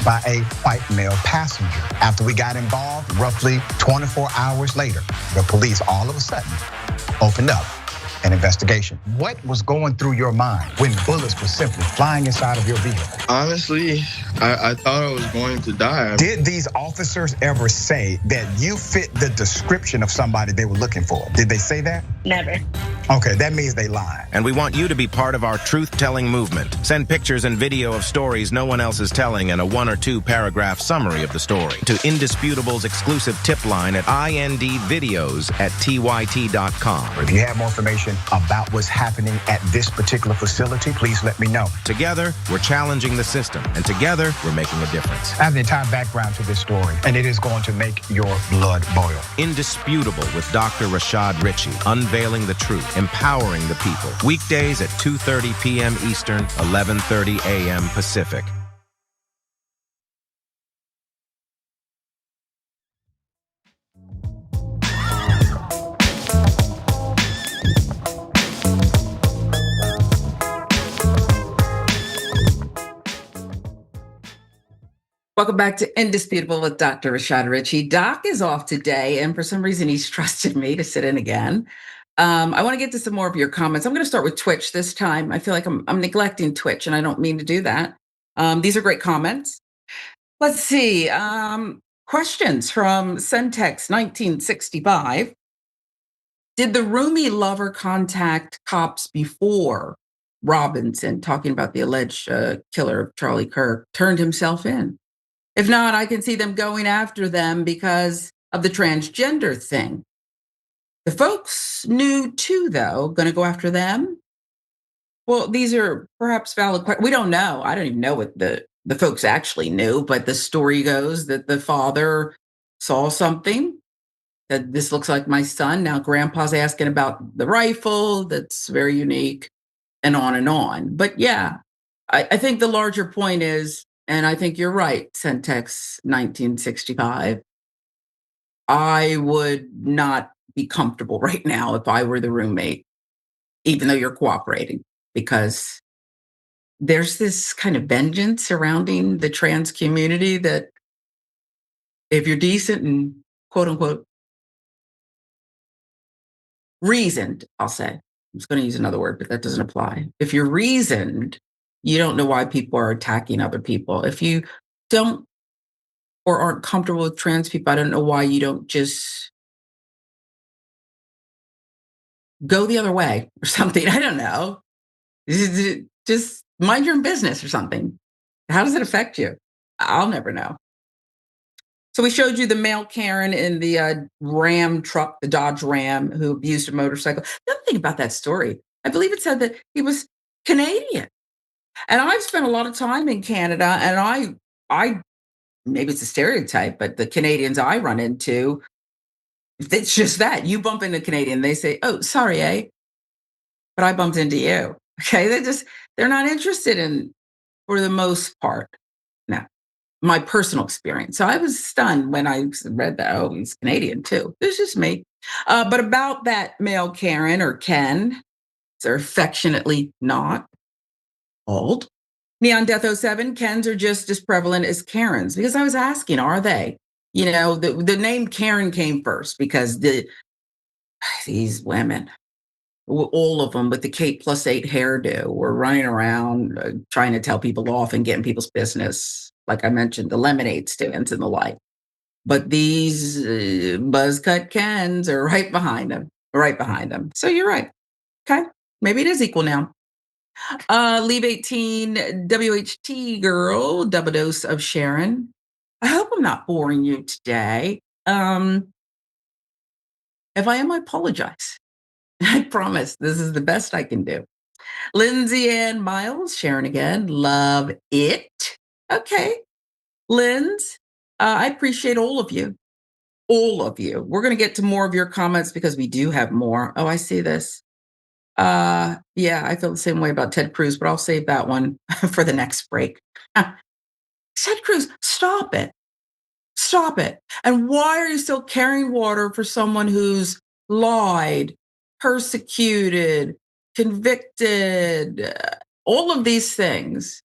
by a white male passenger. After we got involved, roughly 24 hours later, the police all of a sudden opened up an investigation. What was going through your mind when bullets were simply flying inside of your vehicle? Honestly, I thought I was going to die. Did these officers ever say that you fit the description of somebody they were looking for? Did they say that? Never. Okay, that means they lied. And we want you to be part of our truth-telling movement. Send pictures and video of stories no one else is telling and a 1 or 2 paragraph summary of the story to Indisputable's exclusive tip line at indvideos@tyt.com. If you have more information about what's happening at this particular facility, please let me know. Together, we're challenging the system, and together, we're making a difference. I have the entire background to this story, and it is going to make your blood boil. Indisputable with Dr. Rashad Ritchie, unveiling the truth, empowering the people. Weekdays at 2:30 p.m. Eastern, 11:30 a.m. Pacific. Welcome back to Indisputable with Dr. Rashad Ritchie. Doc is off today, and for some reason, he's trusted me to sit in again. I want to get to some more of your comments. I'm going to start with Twitch this time. I feel like I'm neglecting Twitch, and I don't mean to do that. These are great comments. Let's see. Questions from Centex 1965. Did the roomie lover contact cops before Robinson, talking about the alleged killer of Charlie Kirk, turned himself in? If not, I can see them going after them because of the transgender thing. The folks knew too, though, going to go after them? Well, these are perhaps valid questions. We don't know. I don't even know what the folks actually knew, but the story goes that the father saw something, that this looks like my son. Now grandpa's asking about the rifle. That's very unique, and on and on. But yeah, I think the larger point is, and I think you're right, Centex 1965, I would not be comfortable right now if I were the roommate, even though you're cooperating, because there's this kind of vengeance surrounding the trans community that if you're decent and quote unquote reasoned, I'll say, I was going to use another word, but that doesn't apply. If you're reasoned, you don't know why people are attacking other people. If you don't or aren't comfortable with trans people, I don't know why you don't just go the other way or something. I don't know. Just mind your own business or something. How does it affect you? I'll never know. So we showed you the male Karen in the Ram truck, the Dodge Ram, who abused a motorcycle. The other thing about that story, I believe it said that he was Canadian. And I've spent a lot of time in Canada, and I maybe it's a stereotype, but the Canadians I run into, it's just that. You bump into a Canadian, they say, oh, sorry, eh? But I bumped into you. Okay, they're not interested in, for the most part. No, my personal experience. So I was stunned when I read that, oh, he's Canadian too. It's just me. But about that male Karen or Ken, they're affectionately not called. Neon Death 07, Kens are just as prevalent as Karens, because I was asking, are they? You know, the name Karen came first because these women, all of them with the K+8 hairdo, were running around trying to tell people off and getting people's business. Like I mentioned, the lemonade stands and the like. But these buzzcut Kens are right behind them, So you're right. Okay, maybe it is equal now. Leave 18, WHT girl, double dose of Sharon. I hope I'm not boring you today. If I am, I apologize. I promise this is the best I can do. Lindsay Ann Miles, Sharon again, love it. Okay, Linz, I appreciate all of you. All of you. We're going to get to more of your comments because we do have more. Oh, I see this. Yeah, I feel the same way about Ted Cruz, but I'll save that one for the next break. Ted Cruz, stop it. Stop it. And why are you still carrying water for someone who's lied, persecuted, convicted, all of these things?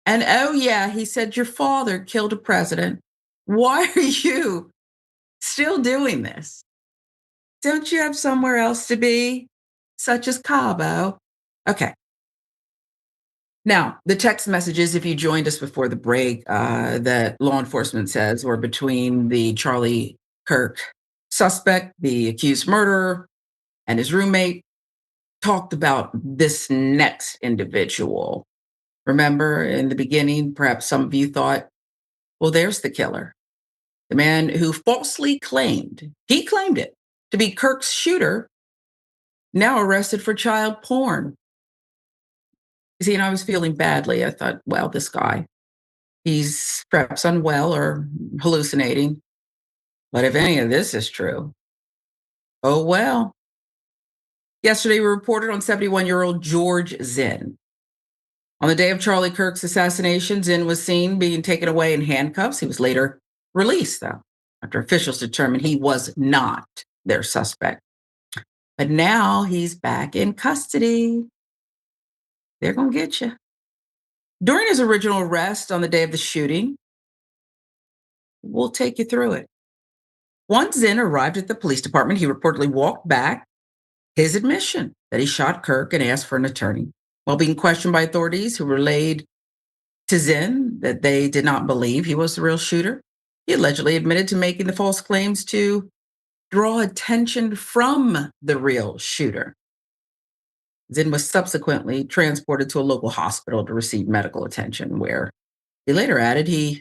And oh yeah, he said your father killed a president. Why are you still doing this? Don't you have somewhere else to be? such as Cabo. Okay. Now, the text messages, if you joined us before the break, that law enforcement says were between the Charlie Kirk suspect, the accused murderer, and his roommate, talked about this next individual. Remember, in the beginning, perhaps some of you thought, well, there's the killer. The man who falsely claimed, he claimed it, to be Kirk's shooter, now arrested for child porn. You see, and I was feeling badly. I thought, well, this guy, he's perhaps unwell or hallucinating. But if any of this is true, oh well. Yesterday, we reported on 71-year-old George Zinn. On the day of Charlie Kirk's assassination, Zinn was seen being taken away in handcuffs. He was later released, though, after officials determined he was not their suspect. But now he's back in custody. They're going to get you. During his original arrest on the day of the shooting, we'll take you through it. Once Zinn arrived at the police department, he reportedly walked back his admission that he shot Kirk and asked for an attorney. While being questioned by authorities who relayed to Zinn that they did not believe he was the real shooter, he allegedly admitted to making the false claims to draw attention from the real shooter. Zinn was subsequently transported to a local hospital to receive medical attention, where he later added he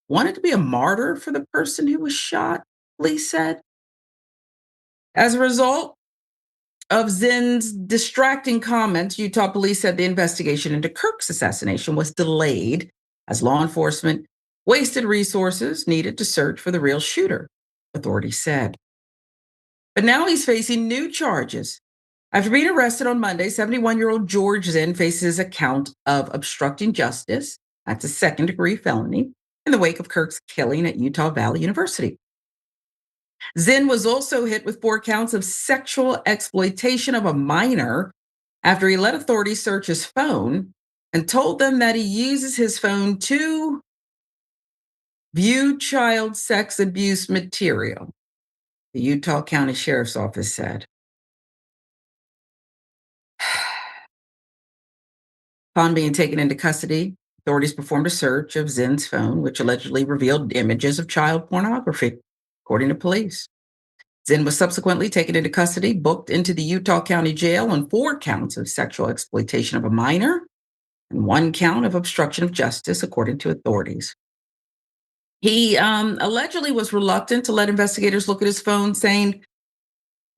wanted to be a martyr for the person who was shot, police said. As a result of Zinn's distracting comments, Utah police said the investigation into Kirk's assassination was delayed as law enforcement wasted resources needed to search for the real shooter, authorities said. But now he's facing new charges. After being arrested on Monday, 71-year-old George Zinn faces a count of obstructing justice. That's a second-degree felony in the wake of Kirk's killing at Utah Valley University. Zinn was also hit with 4 counts of sexual exploitation of a minor after he let authorities search his phone and told them that he uses his phone to view child sex abuse material, the Utah County Sheriff's Office said. Upon being taken into custody, authorities performed a search of Zinn's phone, which allegedly revealed images of child pornography, according to police. Zinn was subsequently taken into custody, booked into the Utah County Jail on 4 counts of sexual exploitation of a minor and 1 count of obstruction of justice, according to authorities. He allegedly was reluctant to let investigators look at his phone, saying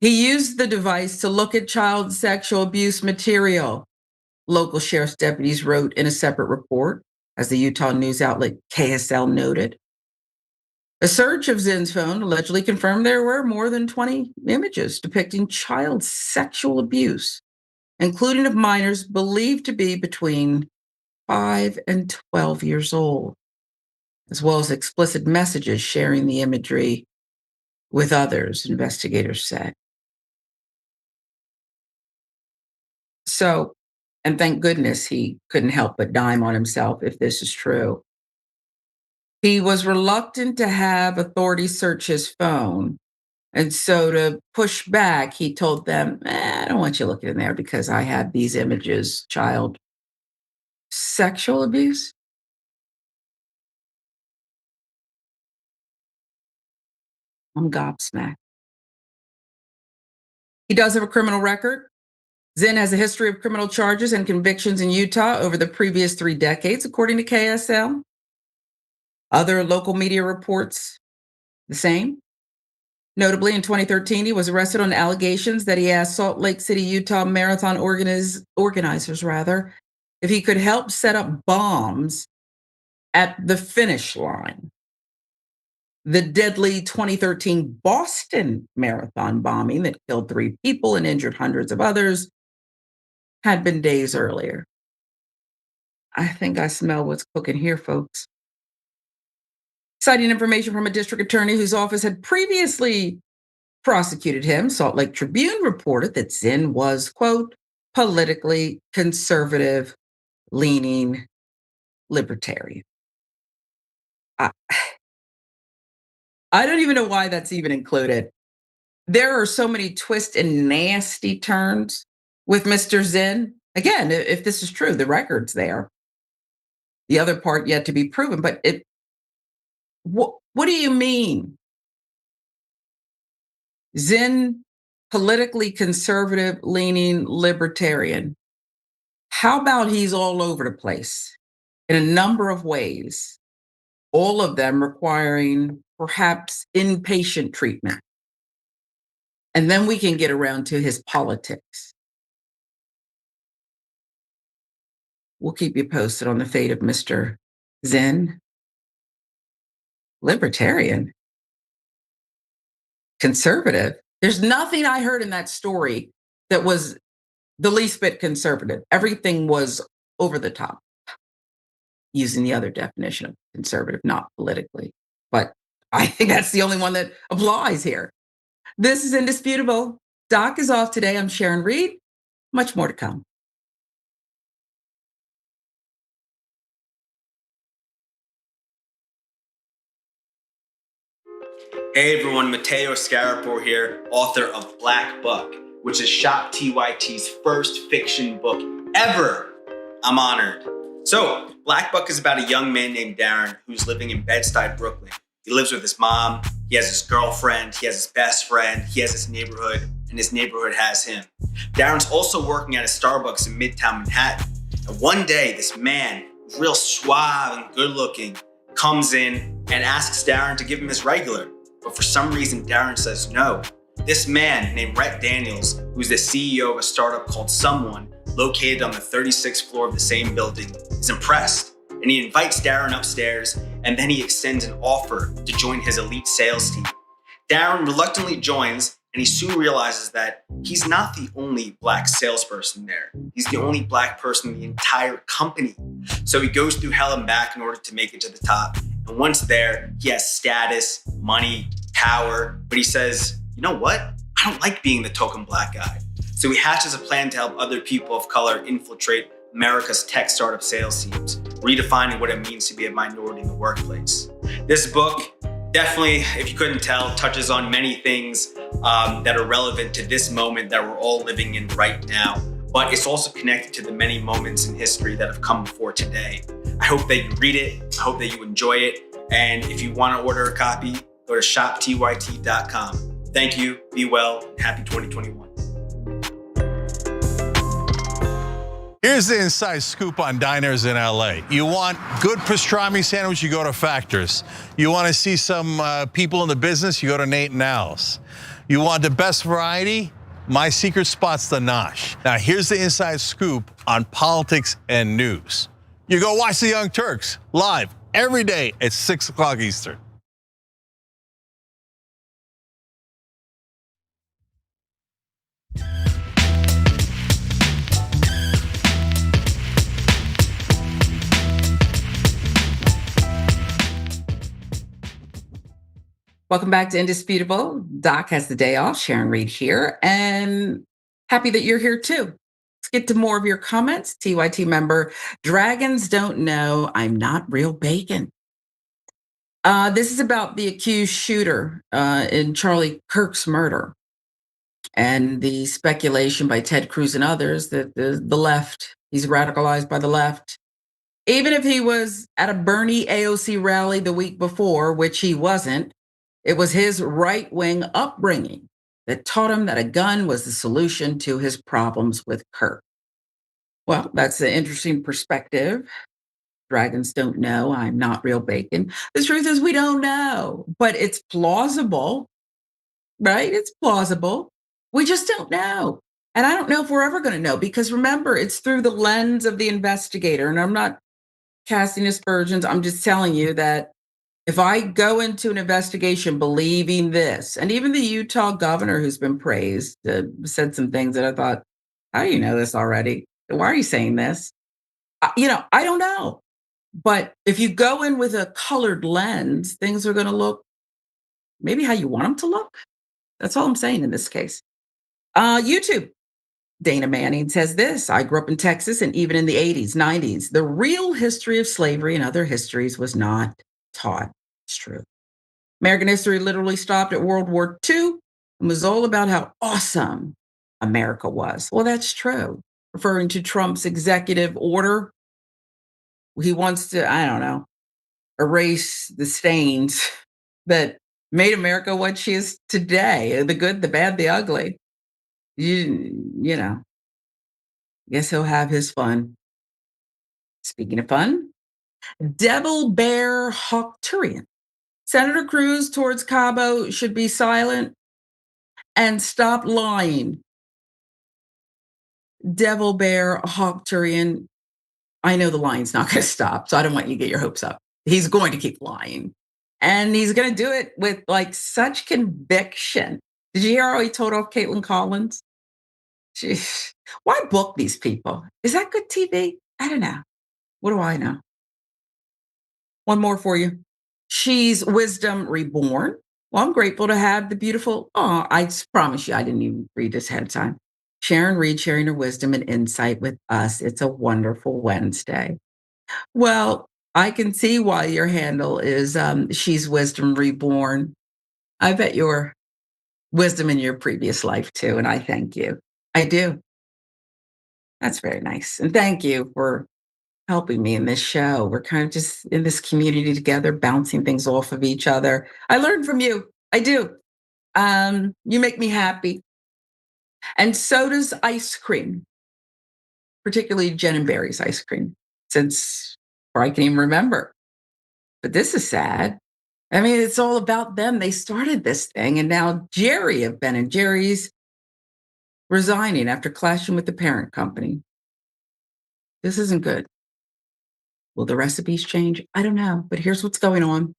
he used the device to look at child sexual abuse material, local sheriff's deputies wrote in a separate report, as the Utah news outlet KSL noted. A search of Zinn's phone allegedly confirmed there were more than 20 images depicting child sexual abuse, including of minors believed to be between 5 and 12 years old, as well as explicit messages sharing the imagery with others, investigators said. So, and thank goodness he couldn't help but dime on himself if this is true. He was reluctant to have authorities search his phone. And so to push back, he told them, I don't want you looking in there because I have these images, child sexual abuse. I'm gobsmacked. He does have a criminal record. Zinn has a history of criminal charges and convictions in Utah over the previous 3 decades, according to KSL. Other local media reports the same. Notably, in 2013, he was arrested on allegations that he asked Salt Lake City, Utah marathon organizers if he could help set up bombs at the finish line. The deadly 2013 Boston Marathon bombing that killed 3 people and injured hundreds of others had been days earlier. I think I smell what's cooking here, folks. Citing information from a district attorney whose office had previously prosecuted him, Salt Lake Tribune reported that Zinn was, quote, politically conservative, leaning libertarian. I don't even know why that's even included. there are so many twists and nasty turns with Mr. Zinn. Again, if this is true, the record's there. The other part yet to be proven. But what do you mean? Zinn, politically conservative, leaning libertarian. How about he's all over the place in a number of ways, all of them requiring perhaps inpatient treatment? And then we can get around to his politics. We'll keep you posted on the fate of Mr. Zinn. Libertarian. Conservative. There's nothing I heard in that story that was the least bit conservative. Everything was over the top, using the other definition of conservative, not politically. But I think that's the only one that applies here. This is Indisputable. Doc is off today. I'm Sharon Reed. Much more to come. Hey everyone, Matteo Scarapo here, author of Black Buck, which is Shop TYT's first fiction book ever. I'm honored. So, Black Buck is about a young man named Darren who's living in Bed-Stuy, Brooklyn. He lives with his mom, he has his girlfriend, he has his best friend, he has his neighborhood, and his neighborhood has him. Darren's also working at a Starbucks in Midtown Manhattan. And one day, this man, real suave and good looking, comes in and asks Darren to give him his regular. But for some reason, Darren says no. This man named Rhett Daniels, who's the CEO of a startup called Someone, located on the 36th floor of the same building, is impressed. And he invites Darren upstairs, and then he extends an offer to join his elite sales team. Darren reluctantly joins, and he soon realizes that he's not the only black salesperson there. He's the only black person in the entire company. So he goes through hell and back in order to make it to the top. And once there, he has status, money, power, but he says, you know what? I don't like being the token black guy. So he hatches a plan to help other people of color infiltrate America's tech startup sales teams, redefining what it means to be a minority in the workplace. This book definitely, if you couldn't tell, touches on many things that are relevant to this moment that we're all living in right now. But it's also connected to the many moments in history that have come before today. I hope that you read it. I hope that you enjoy it. And if you want to order a copy, go to shoptyt.com. Thank you, be well, and happy 2021. Here's the inside scoop on diners in LA. You want good pastrami sandwich, you go to Factors. You want to see some people in the business, you go to Nate and Al's. You want the best variety? My secret spot's the Nosh. Now here's the inside scoop on politics and news. You go watch the Young Turks live every day at 6 o'clock Eastern. Welcome back to Indisputable. Doc has the day off. Sharon Reed here, and happy that you're here too. Let's get to more of your comments. TYT member, Dragons don't know I'm not real bacon. This is about the accused shooter in Charlie Kirk's murder, and the speculation by Ted Cruz and others that the left, he's radicalized by the left. Even if he was at a Bernie AOC rally the week before, which he wasn't, it was his right-wing upbringing that taught him that a gun was the solution to his problems with Kirk. Well, that's an interesting perspective. Dragons don't know I'm not real bacon. The truth is we don't know, but it's plausible, right? It's plausible. We just don't know. And I don't know if we're ever going to know, because remember, it's through the lens of the investigator. And I'm not casting aspersions. I'm just telling you that if I go into an investigation believing this, and even the Utah governor who's been praised said some things that I thought, how do you know this already? Why are you saying this? I don't know. But if you go in with a colored lens, things are going to look maybe how you want them to look. That's all I'm saying in this case. YouTube. Dana Manning says this: I grew up in Texas, and even in the 80s, 90s, the real history of slavery and other histories was not taught. It's true. American history literally stopped at World War II. and was all about how awesome America was. Well, that's true. Referring to Trump's executive order, he wants to, I don't know, erase the stains that made America what she is today, the good, the bad, the ugly. You know, guess he'll have his fun. Speaking of fun, Devil Bear Hawkturian. Senator Cruz towards Cabo should be silent and stop lying. Devil Bear Hawkturian. I know the lying's not going to stop, so I don't want you to get your hopes up. He's going to keep lying. And he's going to do it with like such conviction. Did you hear how he told off Kaitlan Collins? Jeez. Why book these people? Is that good TV? I don't know. What do I know? One more for you. She's Wisdom Reborn. Well, I'm grateful to have the beautiful, I promise you, I didn't even read this ahead of time. Sharon Reed sharing her wisdom and insight with us. It's a wonderful Wednesday. Well, I can see why your handle is She's Wisdom Reborn. I bet your wisdom in your previous life too, and I thank you. I do. That's very nice. And thank you for helping me in this show. We're kind of just in this community together, bouncing things off of each other. I learn from you. I do. You make me happy. And so does ice cream, particularly Jen and Barry's ice cream, since or I can even remember. But this is sad. I mean, it's all about them. They started this thing, and now Jerry of Ben and Jerry's resigning after clashing with the parent company. This isn't good. Will the recipes change? I don't know, but here's what's going on.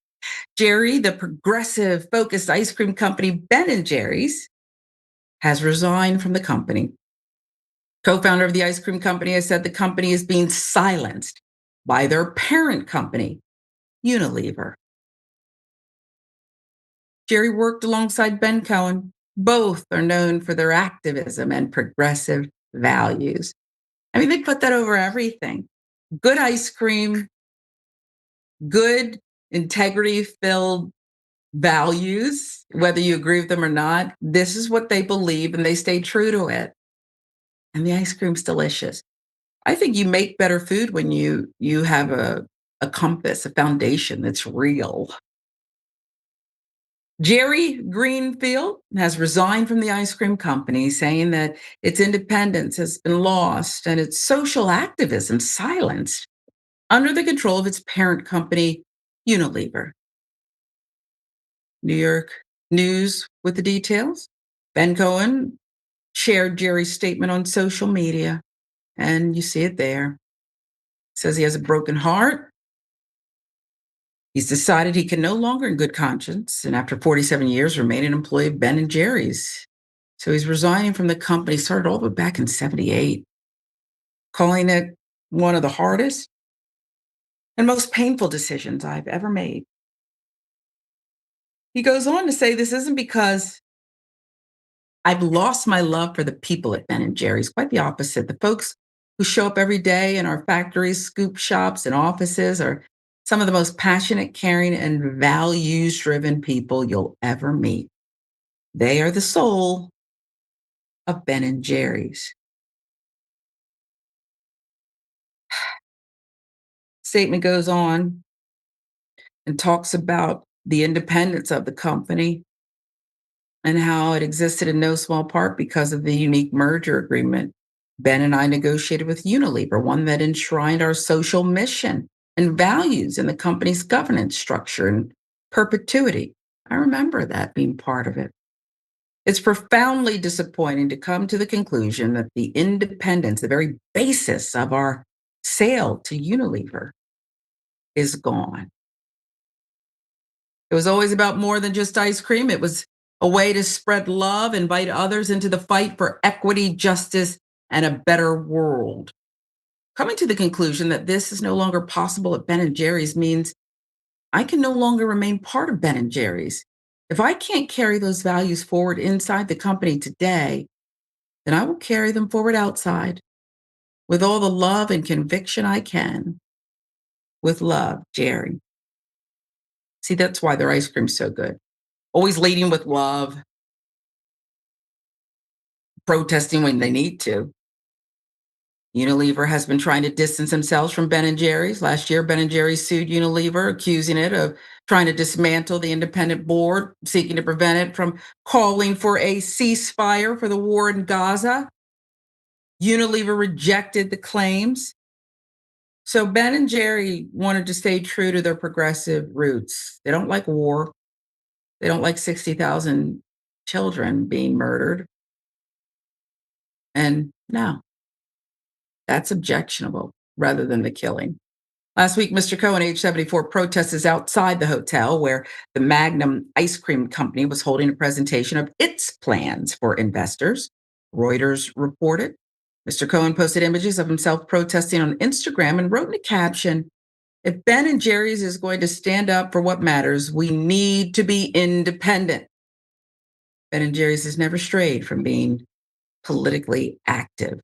Jerry, the progressive focused ice cream company Ben and Jerry's, has resigned from the company. Co-founder of the ice cream company has said the company is being silenced by their parent company, Unilever. Jerry worked alongside Ben Cohen. Both are known for their activism and progressive values. I mean, they put that over everything. Good ice cream, good integrity-filled values, whether you agree with them or not. This is what they believe, and they stay true to it. And the ice cream's delicious. I think you make better food when you have a compass, a foundation that's real. Jerry Greenfield has resigned from the ice cream company, saying that its independence has been lost and its social activism silenced under the control of its parent company, Unilever. New York News with the details. Ben Cohen shared Jerry's statement on social media, and you see it there. Says he has a broken heart. He's decided he can no longer in good conscience, and after 47 years, remain an employee of Ben and Jerry's. So he's resigning from the company, started all the way back in 78, calling it one of the hardest and most painful decisions I've ever made. He goes on to say, this isn't because I've lost my love for the people at Ben and Jerry's. Quite the opposite. The folks who show up every day in our factories, scoop shops, and offices are some of the most passionate, caring, and values-driven people you'll ever meet. They are the soul of Ben and Jerry's. Statement goes on and talks about the independence of the company and how it existed in no small part because of the unique merger agreement Ben and I negotiated with Unilever, one that enshrined our social mission and values in the company's governance structure and perpetuity. I remember that being part of it. It's profoundly disappointing to come to the conclusion that the independence, the very basis of our sale to Unilever, is gone. It was always about more than just ice cream. It was a way to spread love, invite others into the fight for equity, justice, and a better world. Coming to the conclusion that this is no longer possible at Ben and Jerry's means I can no longer remain part of Ben and Jerry's. If I can't carry those values forward inside the company today, then I will carry them forward outside with all the love and conviction I can. With love, Jerry. See, that's why their ice cream's so good. Always leading with love. protesting when they need to. Unilever has been trying to distance themselves from Ben & Jerry's. Last year, Ben & Jerry's sued Unilever, accusing it of trying to dismantle the independent board, seeking to prevent it from calling for a ceasefire for the war in Gaza. Unilever rejected the claims. So Ben & Jerry wanted to stay true to their progressive roots. They don't like war. They don't like 60,000 children being murdered. And no, that's objectionable rather than the killing. Last week, Mr. Cohen, age 74, protested outside the hotel where the Magnum ice cream company was holding a presentation of its plans for investors. Reuters reported. Mr. Cohen posted images of himself protesting on Instagram and wrote in a caption, "If Ben & Jerry's is going to stand up for what matters, we need to be independent." Ben & Jerry's has never strayed from being politically active.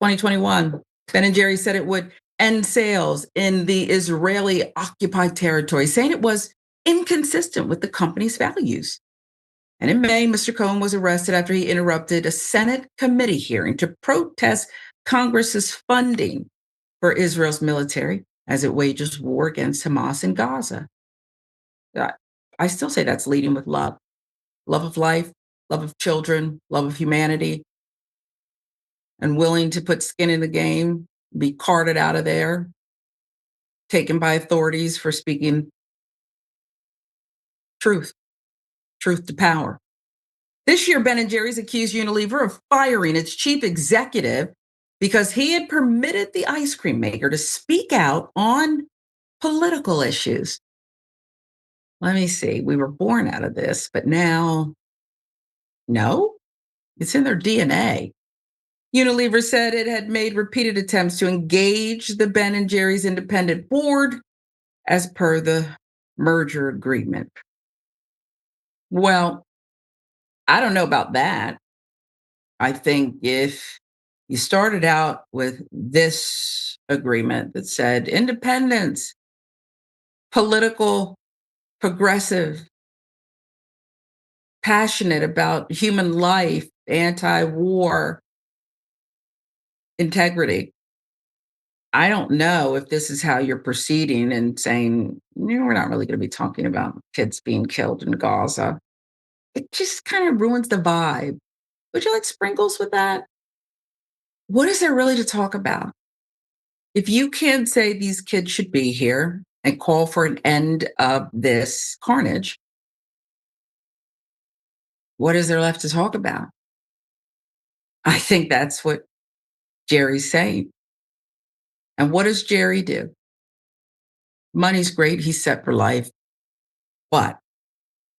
2021, Ben & Jerry's said it would end sales in the Israeli-occupied territory, saying it was inconsistent with the company's values. And in May, Mr. Cohen was arrested after he interrupted a Senate committee hearing to protest Congress's funding for Israel's military as it wages war against Hamas in Gaza. I still say that's leading with love. Love of life, love of children, love of humanity, and willing to put skin in the game, be carted out of there, taken by authorities for speaking truth to power. This year, Ben & Jerry's accused Unilever of firing its chief executive because he had permitted the ice cream maker to speak out on political issues. Let me see. We were born out of this, but now, no, it's in their DNA. Unilever said it had made repeated attempts to engage the Ben & Jerry's independent board as per the merger agreement. Well, I don't know about that. I think if you started out with this agreement that said independence, political, progressive, passionate about human life, anti-war, integrity. I don't know if this is how you're proceeding and saying, we're not really going to be talking about kids being killed in Gaza. It just kind of ruins the vibe. Would you like sprinkles with that? What is there really to talk about? If you can't say these kids should be here and call for an end of this carnage, what is there left to talk about? I think that's what Jerry's saying. And what does Jerry do? Money's great. He's set for life. But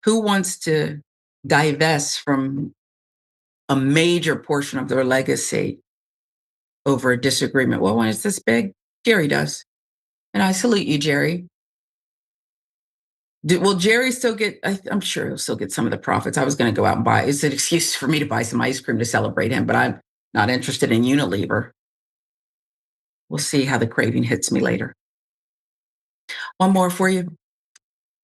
who wants to divest from a major portion of their legacy over a disagreement? Well, when it's this big, Jerry does. And I salute you, Jerry. Will Jerry still get, I'm sure he'll still get some of the profits. I was going to go out and buy, it's an excuse for me to buy some ice cream to celebrate him, but I'm not interested in Unilever. We'll see how the craving hits me later. One more for you.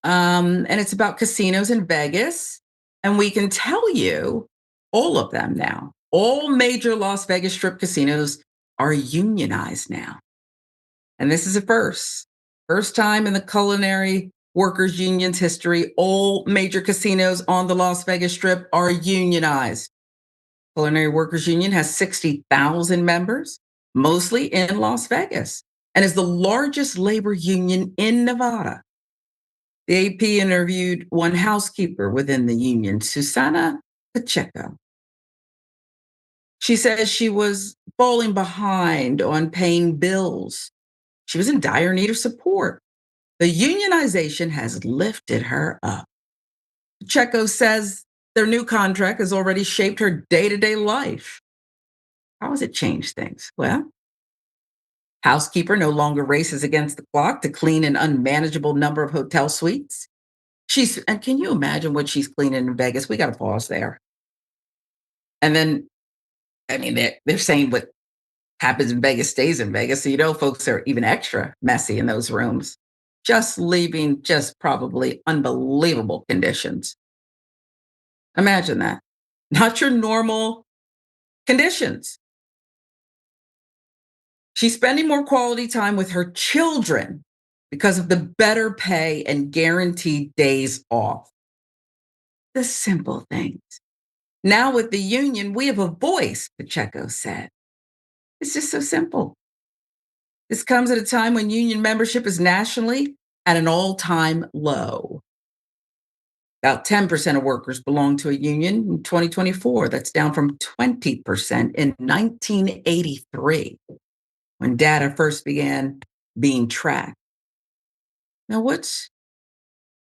And it's about casinos in Vegas. And we can tell you all of them now. All major Las Vegas Strip casinos are unionized now. And this is a first. First time in the Culinary Workers Union's history, all major casinos on the Las Vegas Strip are unionized. Culinary Workers Union has 60,000 members, mostly in Las Vegas, and is the largest labor union in Nevada. The AP interviewed one housekeeper within the union, Susana Pacheco. She says she was falling behind on paying bills. She was in dire need of support. The unionization has lifted her up. Pacheco says their new contract has already shaped her day-to-day life. How has it changed things? Well, housekeeper no longer races against the clock to clean an unmanageable number of hotel suites. And can you imagine what she's cleaning in Vegas? We got to pause there. And then, I mean, they're saying what happens in Vegas stays in Vegas. So, folks are even extra messy in those rooms, just leaving just probably unbelievable conditions. Imagine that. Not your normal conditions. She's spending more quality time with her children because of the better pay and guaranteed days off. The simple things. Now with the union, we have a voice, Pacheco said. It's just so simple. This comes at a time when union membership is nationally at an all-time low. About 10% of workers belong to a union in 2024. That's down from 20% in 1983, when data first began being tracked. Now, what's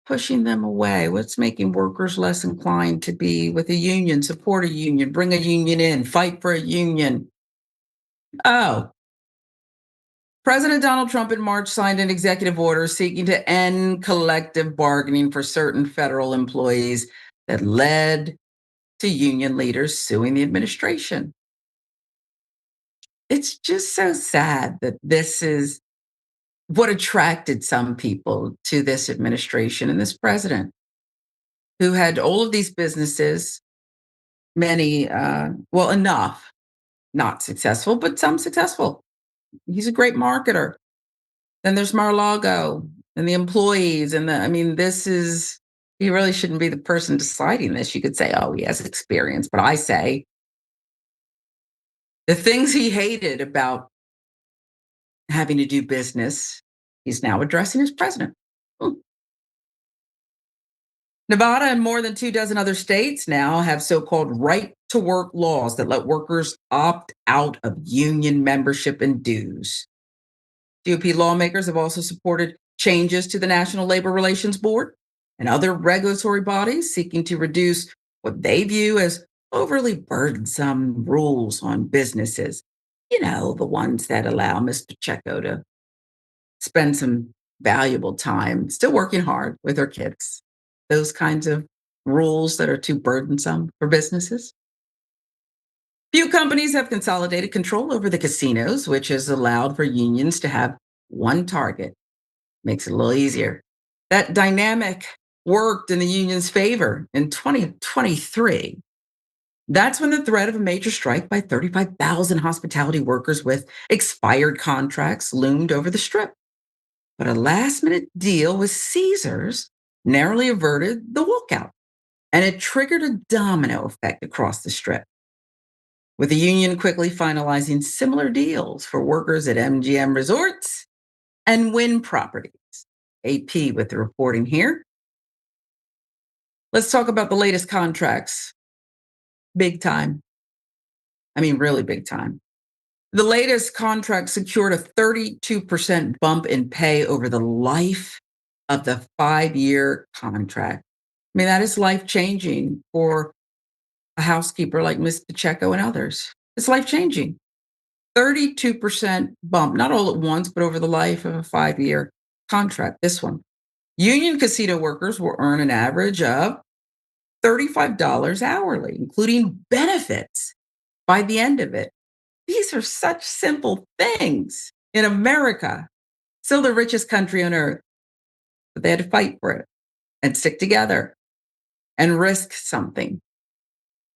pushing them away? What's making workers less inclined to be with a union, support a union, bring a union in, fight for a union? Oh, President Donald Trump in March signed an executive order seeking to end collective bargaining for certain federal employees that led to union leaders suing the administration. It's just so sad that this is what attracted some people to this administration and this president, who had all of these businesses, many, enough, not successful, but some successful. He's a great marketer. Then there's Mar-a-Lago and the employees he really shouldn't be the person deciding this. You could say, oh, he has experience, but I say the things he hated about having to do business, he's now addressing as president. Nevada and more than 24 other states now have so-called right-to-work laws that let workers opt out of union membership and dues. GOP lawmakers have also supported changes to the National Labor Relations Board and other regulatory bodies seeking to reduce what they view as overly burdensome rules on businesses. You know, the ones that allow Ms. Pacheco to spend some valuable time still working hard with her kids. Those kinds of rules that are too burdensome for businesses. Few companies have consolidated control over the casinos, which has allowed for unions to have one target. Makes it a little easier. That dynamic worked in the union's favor in 2023. That's when the threat of a major strike by 35,000 hospitality workers with expired contracts loomed over the Strip. But a last-minute deal with Caesars narrowly averted the walkout, and it triggered a domino effect across the Strip, with the union quickly finalizing similar deals for workers at MGM Resorts and Wynn Properties. AP with the reporting here. Let's talk about the latest contracts. Big time. I mean, really big time. The latest contract secured a 32% bump in pay over the life of the 5-year contract. I mean, that is life-changing for a housekeeper like Ms. Pacheco and others. It's life-changing. 32% bump, not all at once, but over the life of a 5-year contract, this one. Union casino workers will earn an average of $35 hourly, including benefits by the end of it. These are such simple things in America, still the richest country on earth. But they had to fight for it and stick together and risk something.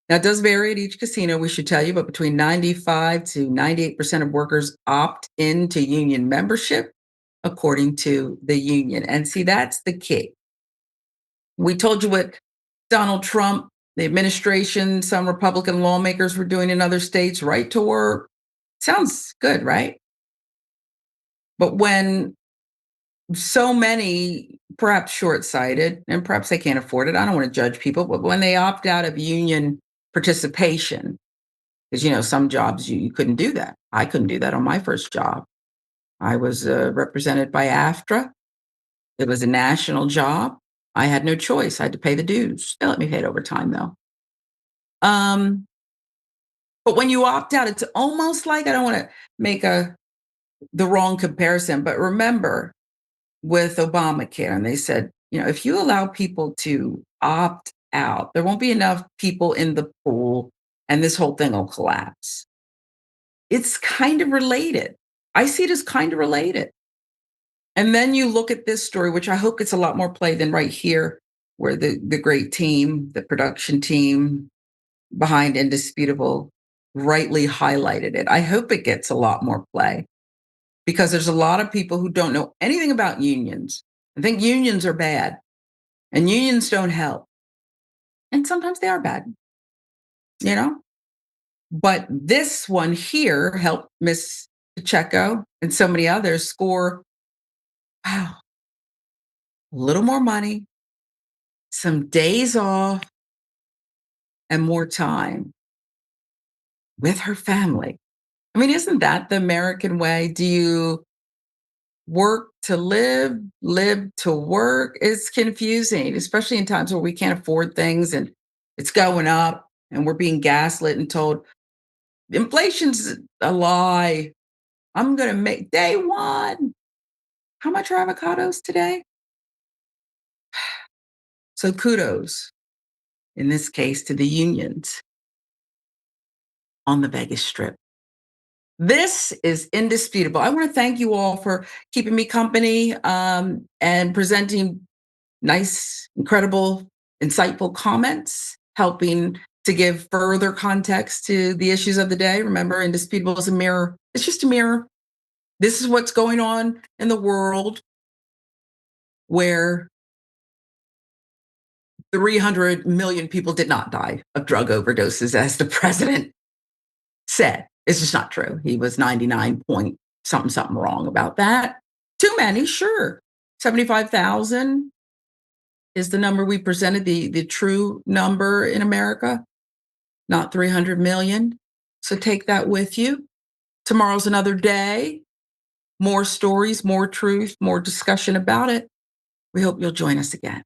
Now, it does vary at each casino, we should tell you, but between 95 to 98% of workers opt into union membership, according to the union. And see, that's the key. We told you what Donald Trump, the administration, some Republican lawmakers were doing in other states, right to work. Sounds good, right? But when so many, perhaps short-sighted, and perhaps they can't afford it, I don't want to judge people, but when they opt out of union participation, because, some jobs you couldn't do that. I couldn't do that on my first job. I was represented by AFTRA. It was a national job. I had no choice. I had to pay the dues. They let me pay it over time, though. But when you opt out, it's almost like, I don't want to make the wrong comparison, but remember with Obamacare, and they said, if you allow people to opt out, there won't be enough people in the pool and this whole thing will collapse. It's kind of related. I see it as kind of related. And then you look at this story, which I hope gets a lot more play than right here, where the great team, the production team behind Indisputable rightly highlighted it. I hope it gets a lot more play because there's a lot of people who don't know anything about unions. I think unions are bad and unions don't help. And sometimes they are bad, you know? But this one here helped Miss Pacheco and so many others score, wow, a little more money, some days off, and more time with her family. I mean, isn't that the American way? Do you work to live, live to work? It's confusing, especially in times where we can't afford things and it's going up and we're being gaslit and told inflation's a lie. I'm going to make day one. How much are avocados today? So kudos, in this case, to the unions on the Vegas Strip. This is indisputable. I want to thank you all for keeping me company and presenting nice, incredible, insightful comments, helping to give further context to the issues of the day. Remember, indisputable is a mirror. It's just a mirror. This is what's going on in the world where 300 million people did not die of drug overdoses, as the president said. It's just not true. He was 99 point something wrong about that. Too many, sure. 75,000 is the number we presented, the true number in America, not 300 million. So take that with you. Tomorrow's another day. More stories, more truth, more discussion about it. We hope you'll join us again.